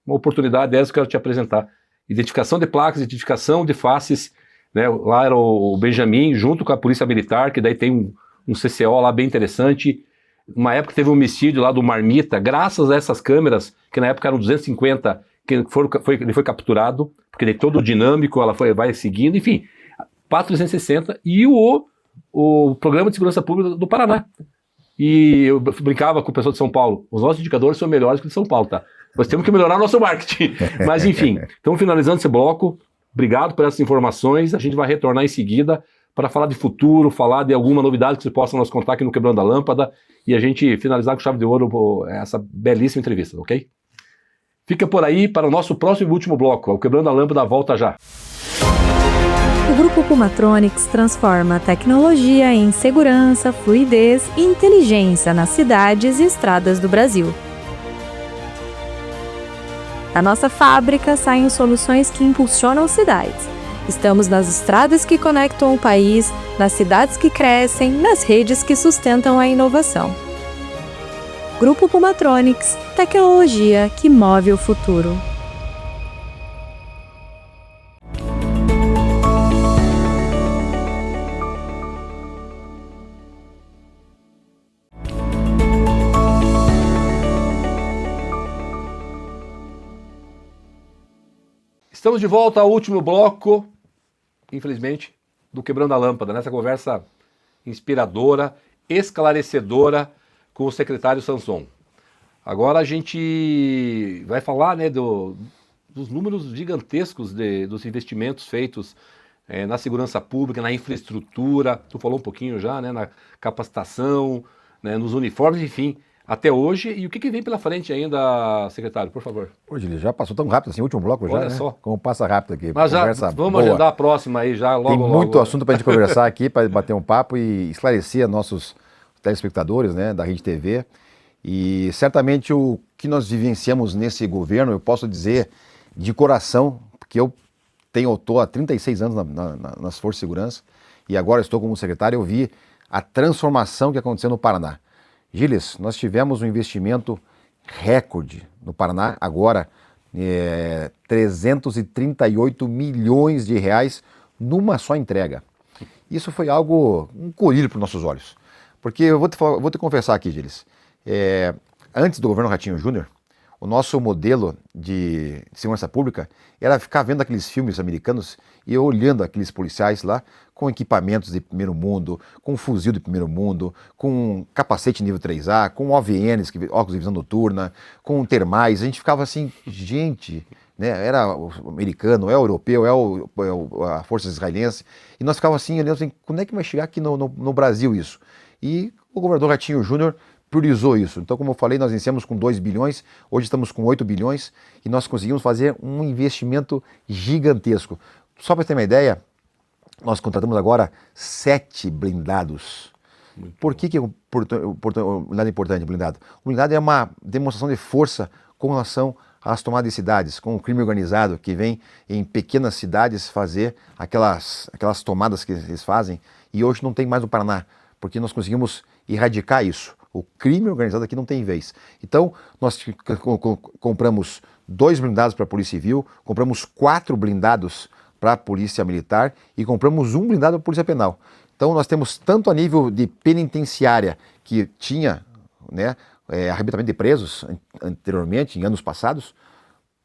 uma oportunidade dessa que eu quero te apresentar. Identificação de placas, identificação de faces, né? Lá era o Benjamin, junto com a Polícia Militar, que daí tem um CCO lá bem interessante. Uma época teve um homicídio lá do Marmita, graças a essas câmeras, que na época eram 250, que ele foi capturado, porque ele é todo dinâmico, ela vai seguindo, enfim, Pato 360 e o Programa de Segurança Pública do Paraná. E eu brincava com o pessoal de São Paulo, os nossos indicadores são melhores que o de São Paulo, tá? Nós temos que melhorar nosso marketing. Mas enfim, estamos finalizando esse bloco. Obrigado por essas informações. A gente vai retornar em seguida para falar de futuro, falar de alguma novidade que vocês possam nos contar aqui no Quebrando a Lâmpada e a gente finalizar com chave de ouro essa belíssima entrevista, ok? Fica por aí para o nosso próximo e último bloco. O Quebrando a Lâmpada volta já. O Grupo Pumatronics transforma a tecnologia em segurança, fluidez e inteligência nas cidades e estradas do Brasil. Da nossa fábrica saem soluções que impulsionam cidades. Estamos nas estradas que conectam o país, nas cidades que crescem, nas redes que sustentam a inovação. Grupo Pumatronics, tecnologia que move o futuro. Estamos de volta ao último bloco, infelizmente, do Quebrando a Lâmpada, nessa conversa inspiradora, esclarecedora com o secretário Sanson. Agora a gente vai falar, né, dos números gigantescos dos investimentos feitos na segurança pública, na infraestrutura, tu falou um pouquinho já, né, na capacitação, né, nos uniformes, enfim, até hoje. E o que vem pela frente ainda, secretário, por favor? Hoje ele já passou tão rápido assim, o último bloco já, olha, né? Só. Como passa rápido aqui. Mas já vamos agendar a próxima aí, já logo. Tem muito assunto para a gente conversar aqui, para bater um papo e esclarecer a nossos telespectadores, né, da Rede TV. E certamente o que nós vivenciamos nesse governo, eu posso dizer de coração, porque eu estou há 36 anos nas Forças de Segurança e agora estou como secretário, eu vi a transformação que aconteceu no Paraná. Gilles, nós tivemos um investimento recorde no Paraná, agora 338 milhões de reais numa só entrega. Isso foi algo, um colírio para os nossos olhos. Porque eu vou te confessar aqui, Gilles, antes do governo Ratinho Júnior, o nosso modelo de segurança pública era ficar vendo aqueles filmes americanos e olhando aqueles policiais lá com equipamentos de primeiro mundo, com fuzil de primeiro mundo, com capacete nível 3A, com OVNs, óculos de visão noturna, com termais. A gente ficava assim, gente, né? Era o americano, é o europeu, a força israelense, e nós ficávamos assim, olhando assim, quando é que vai chegar aqui no Brasil isso? E o governador Ratinho Júnior priorizou isso. Então, como eu falei, nós iniciamos com 2 bilhões, hoje estamos com 8 bilhões, e nós conseguimos fazer um investimento gigantesco. Só para ter uma ideia, nós contratamos agora 7 blindados. Por que o blindado é importante, blindado? O blindado é uma demonstração de força com relação às tomadas de cidades, com o crime organizado que vem em pequenas cidades fazer aquelas tomadas que eles fazem, e hoje não tem mais no Paraná, porque nós conseguimos erradicar isso. O crime organizado aqui não tem vez. Então, nós compramos 2 blindados para a Polícia Civil, compramos 4 blindados para a Polícia Militar e compramos 1 blindado para a Polícia Penal. Então, nós temos tanto a nível de penitenciária, que tinha, né, arrebatamento de presos anteriormente, em anos passados,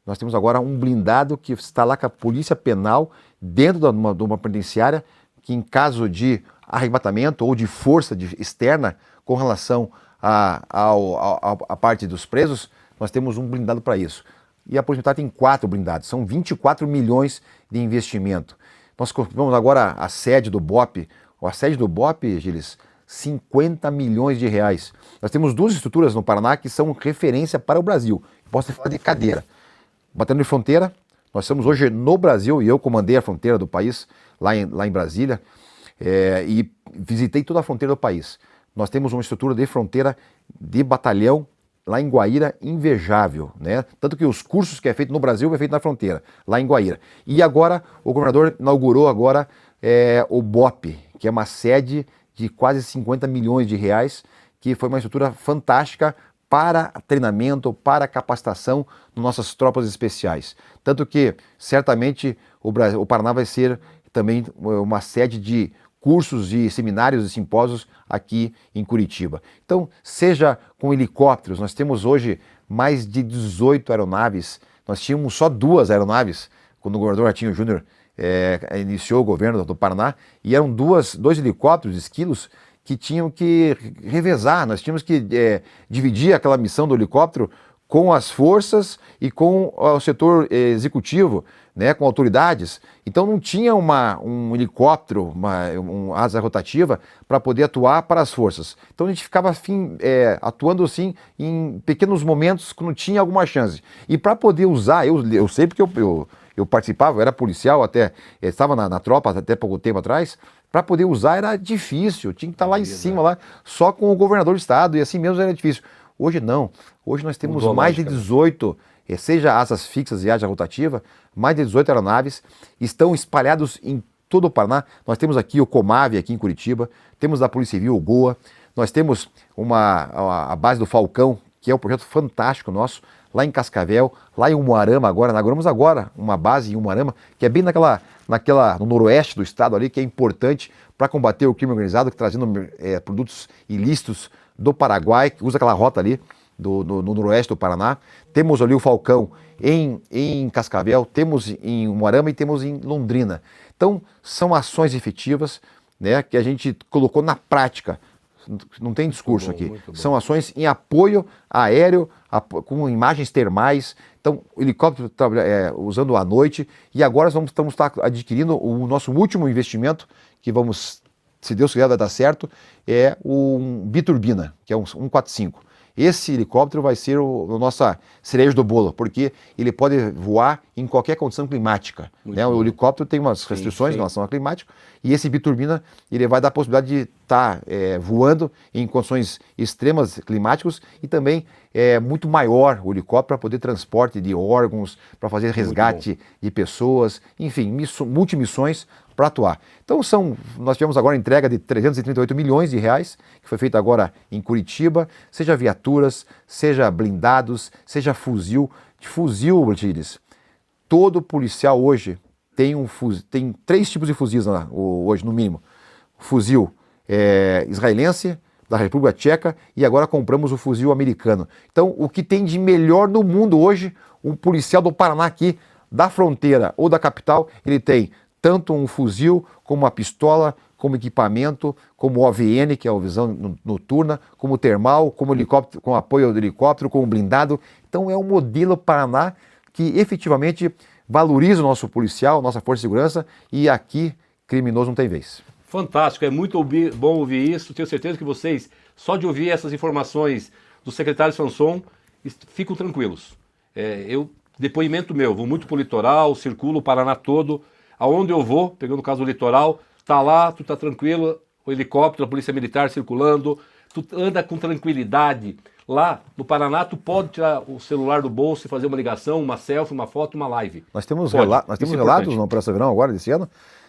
nós temos agora um blindado que está lá com a Polícia Penal dentro de uma penitenciária, que em caso de arrebatamento ou de força externa com relação à parte dos presos, nós temos um blindado para isso. E a Polícia Militar tem 4 blindados, são 24 milhões de investimento. Nós compramos agora a sede do BOP. A sede do BOP, Gilles, 50 milhões de reais. Nós temos 2 estruturas no Paraná que são referência para o Brasil. Posso falar de cadeira. Batendo de fronteira, nós estamos hoje no Brasil, e eu comandei a fronteira do país, lá em Brasília, e visitei toda a fronteira do país. Nós temos uma estrutura de fronteira de batalhão lá em Guaíra invejável, né? Tanto que os cursos que é feito no Brasil é feito na fronteira, lá em Guaíra. E agora o governador inaugurou agora o BOP, que é uma sede de quase 50 milhões de reais, que foi uma estrutura fantástica para treinamento, para capacitação das nossas tropas especiais. Tanto que certamente o Paraná vai ser também uma sede de cursos e seminários e simpósios aqui em Curitiba. Então, seja com helicópteros, nós temos hoje mais de 18 aeronaves, nós tínhamos só 2 aeronaves quando o governador Ratinho Júnior iniciou o governo do Paraná, e eram 2 helicópteros esquilos que tinham que revezar, nós tínhamos que dividir aquela missão do helicóptero com as forças e com o setor executivo, né, com autoridades. Então não tinha um helicóptero, uma asa rotativa para poder atuar para as forças. Então a gente ficava atuando assim em pequenos momentos quando tinha alguma chance. E para poder usar, eu sei porque eu participava, eu era policial até, estava na tropa até pouco tempo atrás, para poder usar era difícil, tinha que estar lá em cima, lá, só com o governador do estado, e assim mesmo era difícil. Hoje não, hoje nós temos mais de 18, seja asas fixas e asa rotativa, mais de 18 aeronaves, estão espalhados em todo o Paraná. Nós temos aqui o Comave, aqui em Curitiba, temos da Polícia Civil, o GOA, nós temos a base do Falcão, que é um projeto fantástico nosso, lá em Cascavel, lá em Umuarama agora, inauguramos agora uma base em Umuarama, que é bem no noroeste do estado ali, que é importante para combater o crime organizado, trazendo produtos ilícitos do Paraguai, que usa aquela rota ali no noroeste do Paraná. Temos ali o Falcão em Cascavel, temos em Umuarama e temos em Londrina. Então, são ações efetivas, né, que a gente colocou na prática. Não tem discurso aqui. São ações em apoio aéreo, com imagens termais. Então, o helicóptero usando à noite. E agora nós estamos adquirindo o nosso último investimento, que vamos, se Deus quiser, vai dar certo, é o biturbina, que é um 145. Esse helicóptero vai ser a nossa cereja do bolo, porque ele pode voar em qualquer condição climática, né? O helicóptero tem umas restrições em relação ao climático, e esse biturbina ele vai dar a possibilidade de estar voando em condições extremas climáticas, e também muito maior o helicóptero para poder transporte de órgãos, para fazer resgate de pessoas, enfim, multimissões para atuar. Então nós tivemos agora a entrega de 338 milhões de reais, que foi feita agora em Curitiba, seja viaturas, seja blindados, seja fuzil. De fuzil, Gilles, todo policial hoje tem 3 tipos de fuzis hoje, no mínimo. O fuzil israelense, da República Tcheca, e agora compramos o fuzil americano. Então, o que tem de melhor no mundo hoje, um policial do Paraná aqui, da fronteira ou da capital, ele tem tanto um fuzil, como uma pistola, como equipamento, como OVN, que é a visão noturna, como termal, como helicóptero, com apoio do helicóptero, como blindado. Então é um modelo Paraná que efetivamente valoriza o nosso policial, nossa força de segurança, e aqui criminoso não tem vez. Fantástico, é muito bom ouvir isso. Tenho certeza que vocês, só de ouvir essas informações do secretário Sanson, ficam tranquilos. Depoimento meu, vou muito para o litoral, circulo o Paraná todo. Aonde eu vou, pegando o caso do litoral, tá lá, tu tá tranquilo, o helicóptero, a polícia militar circulando, tu anda com tranquilidade. Lá no Paraná, tu pode tirar o celular do bolso e fazer uma ligação, uma selfie, uma foto, uma live. Nós temos relatos na Operação Verão agora, desse ano,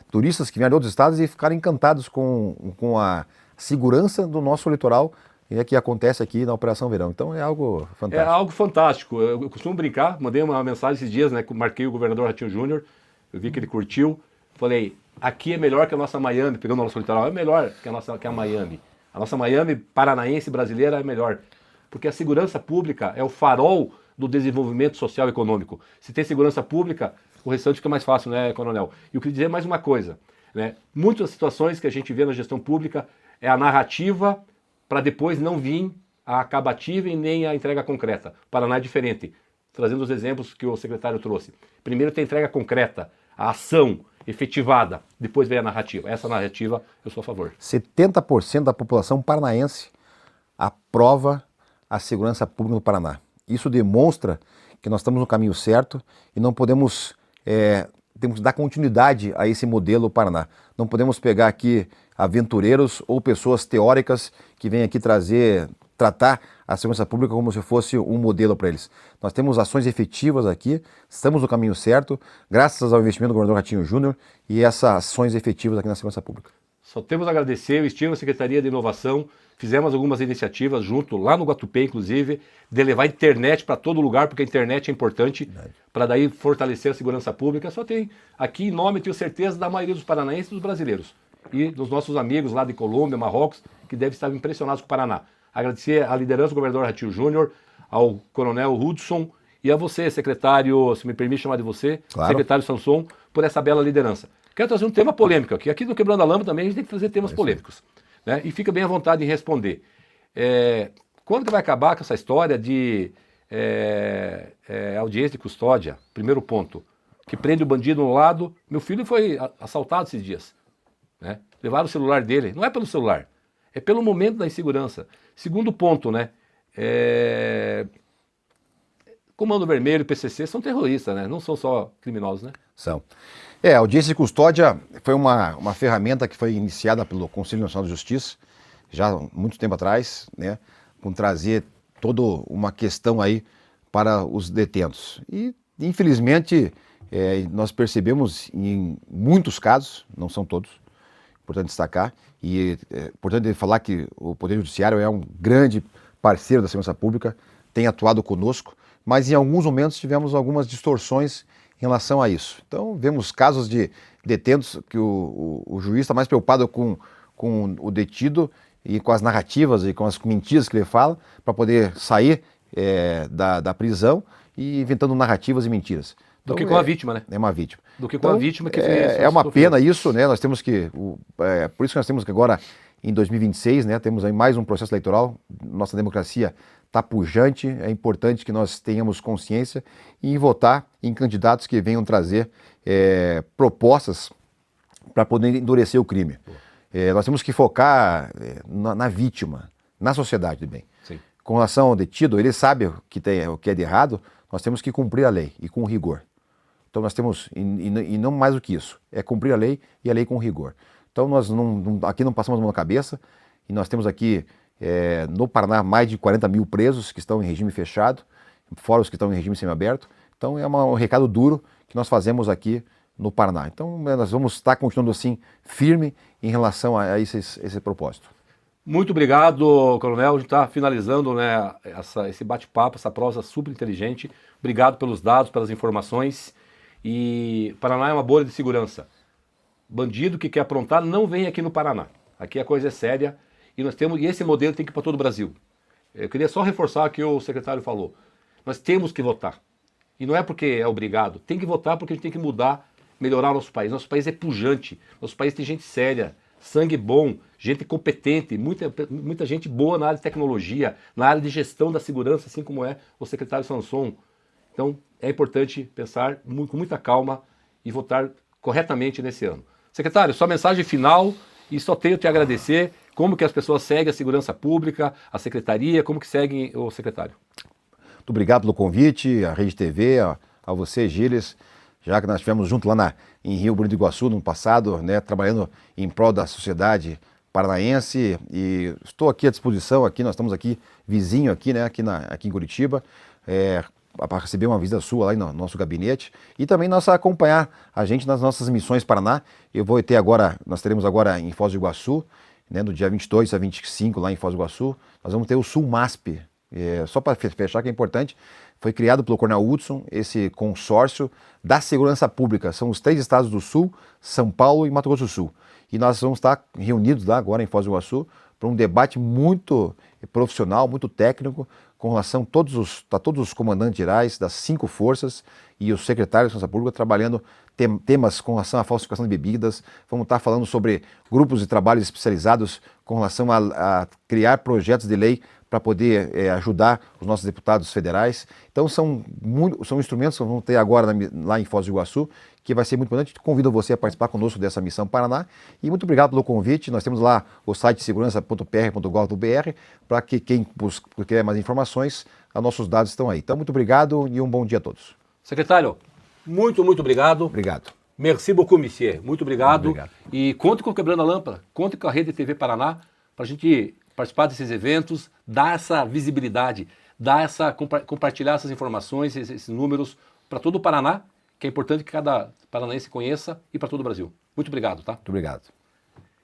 turistas que vieram de outros estados e ficaram encantados com a segurança do nosso litoral e que acontece aqui na Operação Verão. Então é algo fantástico. É algo fantástico. Eu costumo brincar, mandei uma mensagem esses dias, né? Marquei o governador Ratinho Júnior, eu vi que ele curtiu. Falei, aqui é melhor que a nossa Miami, pegando o nosso litoral, é melhor que a Miami. A nossa Miami paranaense brasileira é melhor. Porque a segurança pública é o farol do desenvolvimento social e econômico. Se tem segurança pública, o restante fica mais fácil, né, coronel? E eu queria dizer mais uma coisa, né? Muitas situações que a gente vê na gestão pública é a narrativa para depois não vir a acabativa e nem a entrega concreta. O Paraná é diferente, trazendo os exemplos que o secretário trouxe. Primeiro tem a entrega concreta, a ação efetivada, depois vem a narrativa. Essa narrativa eu sou a favor. 70% da população paranaense aprova a segurança pública no Paraná. Isso demonstra que nós estamos no caminho certo e não podemos, temos que dar continuidade a esse modelo Paraná. Não podemos pegar aqui aventureiros ou pessoas teóricas que vêm aqui tratar a segurança pública como se fosse um modelo para eles. Nós temos ações efetivas aqui, estamos no caminho certo, graças ao investimento do governador Ratinho Júnior e essas ações efetivas aqui na segurança pública. Só temos a agradecer, eu estive na Secretaria de Inovação, fizemos algumas iniciativas junto, lá no Guatupê, inclusive, de levar internet para todo lugar, porque a internet é importante para daí fortalecer a segurança pública. Só tem aqui em nome, tenho certeza, da maioria dos paranaenses e dos brasileiros. E dos nossos amigos lá de Colômbia, Marrocos, que devem estar impressionados com o Paraná. Agradecer à liderança do governador Ratinho Júnior, ao coronel Hudson e a você, secretário, se me permite chamar de você, claro, secretário Sanson, por essa bela liderança. Quero trazer um tema polêmico aqui. Aqui no Quebrando a Lâmpada também a gente tem que trazer temas polêmicos. Né? E fica bem à vontade em responder. Quando que vai acabar com essa história de audiência de custódia? Primeiro ponto, que prende o bandido no lado. Meu filho foi assaltado esses dias. Né? Levaram o celular dele. Não é pelo celular, é pelo momento da insegurança. Segundo ponto, né? Comando Vermelho e PCC são terroristas, né? Não são só criminosos, né? São. A audiência de custódia foi uma ferramenta que foi iniciada pelo Conselho Nacional de Justiça, já há muito tempo atrás, né? Com trazer toda uma questão aí para os detentos. E, infelizmente, nós percebemos em muitos casos, não são todos, importante destacar, e importante falar que o Poder Judiciário é um grande parceiro da segurança pública, tem atuado conosco, mas em alguns momentos tivemos algumas distorções em relação a isso. Então, vemos casos de detentos que o juiz está mais preocupado com o detido e com as narrativas e com as mentiras que ele fala para poder sair da prisão e inventando narrativas e mentiras. Então, do que com a vítima, né? É uma vítima. Do que com a vítima que é uma pena isso, né? Nós temos que... por isso que nós temos que agora, em 2026, né, temos aí mais um processo eleitoral, nossa democracia está pujante, é importante que nós tenhamos consciência e votar em candidatos que venham trazer propostas para poder endurecer o crime. Nós temos que focar na vítima, na sociedade do bem. Sim. Com relação ao detido, ele sabe o que é de errado, nós temos que cumprir a lei e com rigor. Então nós temos, e não mais do que isso, é cumprir a lei e a lei com rigor. Então nós aqui não passamos a mão na cabeça e nós temos aqui no Paraná mais de 40 mil presos que estão em regime fechado, fora os que estão em regime semiaberto. Então é um recado duro que nós fazemos aqui no Paraná. Então nós vamos estar continuando assim firme em relação a esse propósito. Muito obrigado, coronel. A gente está finalizando, né, esse bate-papo, essa prosa super inteligente. Obrigado pelos dados, pelas informações. E Paraná é uma bolha de segurança. Bandido que quer aprontar não vem aqui no Paraná. Aqui a coisa é séria e esse modelo tem que ir para todo o Brasil. Eu queria só reforçar o que o secretário falou. Nós temos que votar. E não é porque é obrigado. Tem que votar porque a gente tem que mudar, melhorar o nosso país. Nosso país é pujante. Nosso país tem gente séria, sangue bom, gente competente, muita gente boa na área de tecnologia, na área de gestão da segurança, assim como é o secretário Sanson. Então, é importante pensar com muita calma e votar corretamente nesse ano. Secretário, sua mensagem final, e só tenho te agradecer. Como que as pessoas seguem a segurança pública, a secretaria, como que seguem o secretário? Muito obrigado pelo convite, à Rede TV, a você, Gilles, já que nós estivemos juntos lá em Rio Bonito do Iguaçu no passado, né, trabalhando em prol da sociedade paranaense, e estou aqui à disposição, nós estamos aqui vizinho aqui, né, aqui em Curitiba, para receber uma visita sua lá no nosso gabinete e também acompanhar a gente nas nossas missões Paraná. Nós teremos agora em Foz do Iguaçu, né, no dia 22 a 25 lá em Foz do Iguaçu, nós vamos ter o Sul-MASP. Só para fechar, que é importante, foi criado pelo Coronel Hudson esse consórcio da segurança pública. São os 3 estados do Sul, São Paulo e Mato Grosso do Sul. E nós vamos estar reunidos lá agora em Foz do Iguaçu para um debate muito profissional, muito técnico, com relação a todos os comandantes gerais das 5 forças e os secretários de segurança pública trabalhando temas com relação à falsificação de bebidas. Vamos estar falando sobre grupos de trabalho especializados com relação a criar projetos de lei para poder ajudar os nossos deputados federais. Então são instrumentos que vamos ter agora lá em Foz do Iguaçu, que vai ser muito importante. Convido você a participar conosco dessa missão Paraná. E muito obrigado pelo convite. Nós temos lá o site segurança.pr.gov.br para que quem quer mais informações, os nossos dados estão aí. Então muito obrigado e um bom dia a todos. Secretário, muito obrigado. Obrigado. Merci beaucoup, monsieur. Muito obrigado. Muito obrigado. E conte com o Quebrando a Lâmpada, conte com a Rede TV Paraná para a gente participar desses eventos, dar essa visibilidade, compartilhar essas informações, esses números para todo o Paraná, que é importante que cada paranaense conheça, e para todo o Brasil. Muito obrigado, tá? Muito obrigado.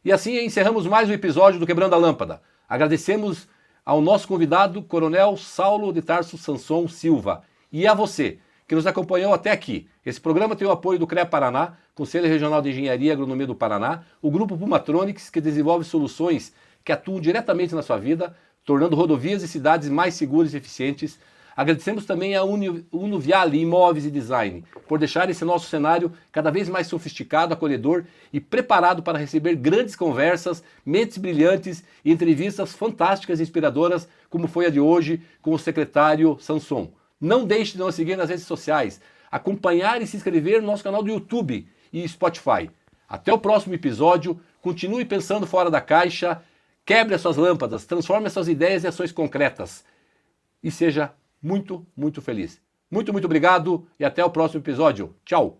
E assim encerramos mais um episódio do Quebrando a Lâmpada. Agradecemos ao nosso convidado, Coronel Saulo de Tarso Sanson Silva, e a você, que nos acompanhou até aqui. Esse programa tem o apoio do CREA Paraná, Conselho Regional de Engenharia e Agronomia do Paraná, o Grupo Pumatronics, que desenvolve soluções que atuam diretamente na sua vida, tornando rodovias e cidades mais seguras e eficientes. Agradecemos também a Unuviale Imóveis e Design, por deixar esse nosso cenário cada vez mais sofisticado, acolhedor e preparado para receber grandes conversas, mentes brilhantes e entrevistas fantásticas e inspiradoras, como foi a de hoje com o secretário Sanson. Não deixe de nos seguir nas redes sociais, acompanhar e se inscrever no nosso canal do YouTube e Spotify. Até o próximo episódio, continue pensando fora da caixa, quebre as suas lâmpadas, transforme as suas ideias em ações concretas e seja muito feliz. Muito obrigado e até o próximo episódio. Tchau!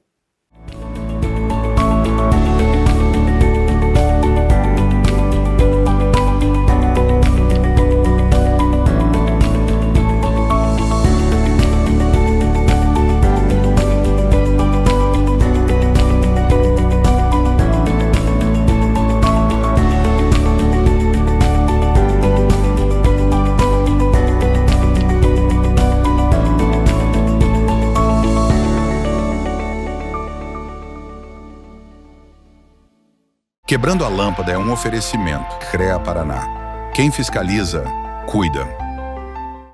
Quebrando a Lâmpada é um oferecimento. CREA Paraná. Quem fiscaliza, cuida.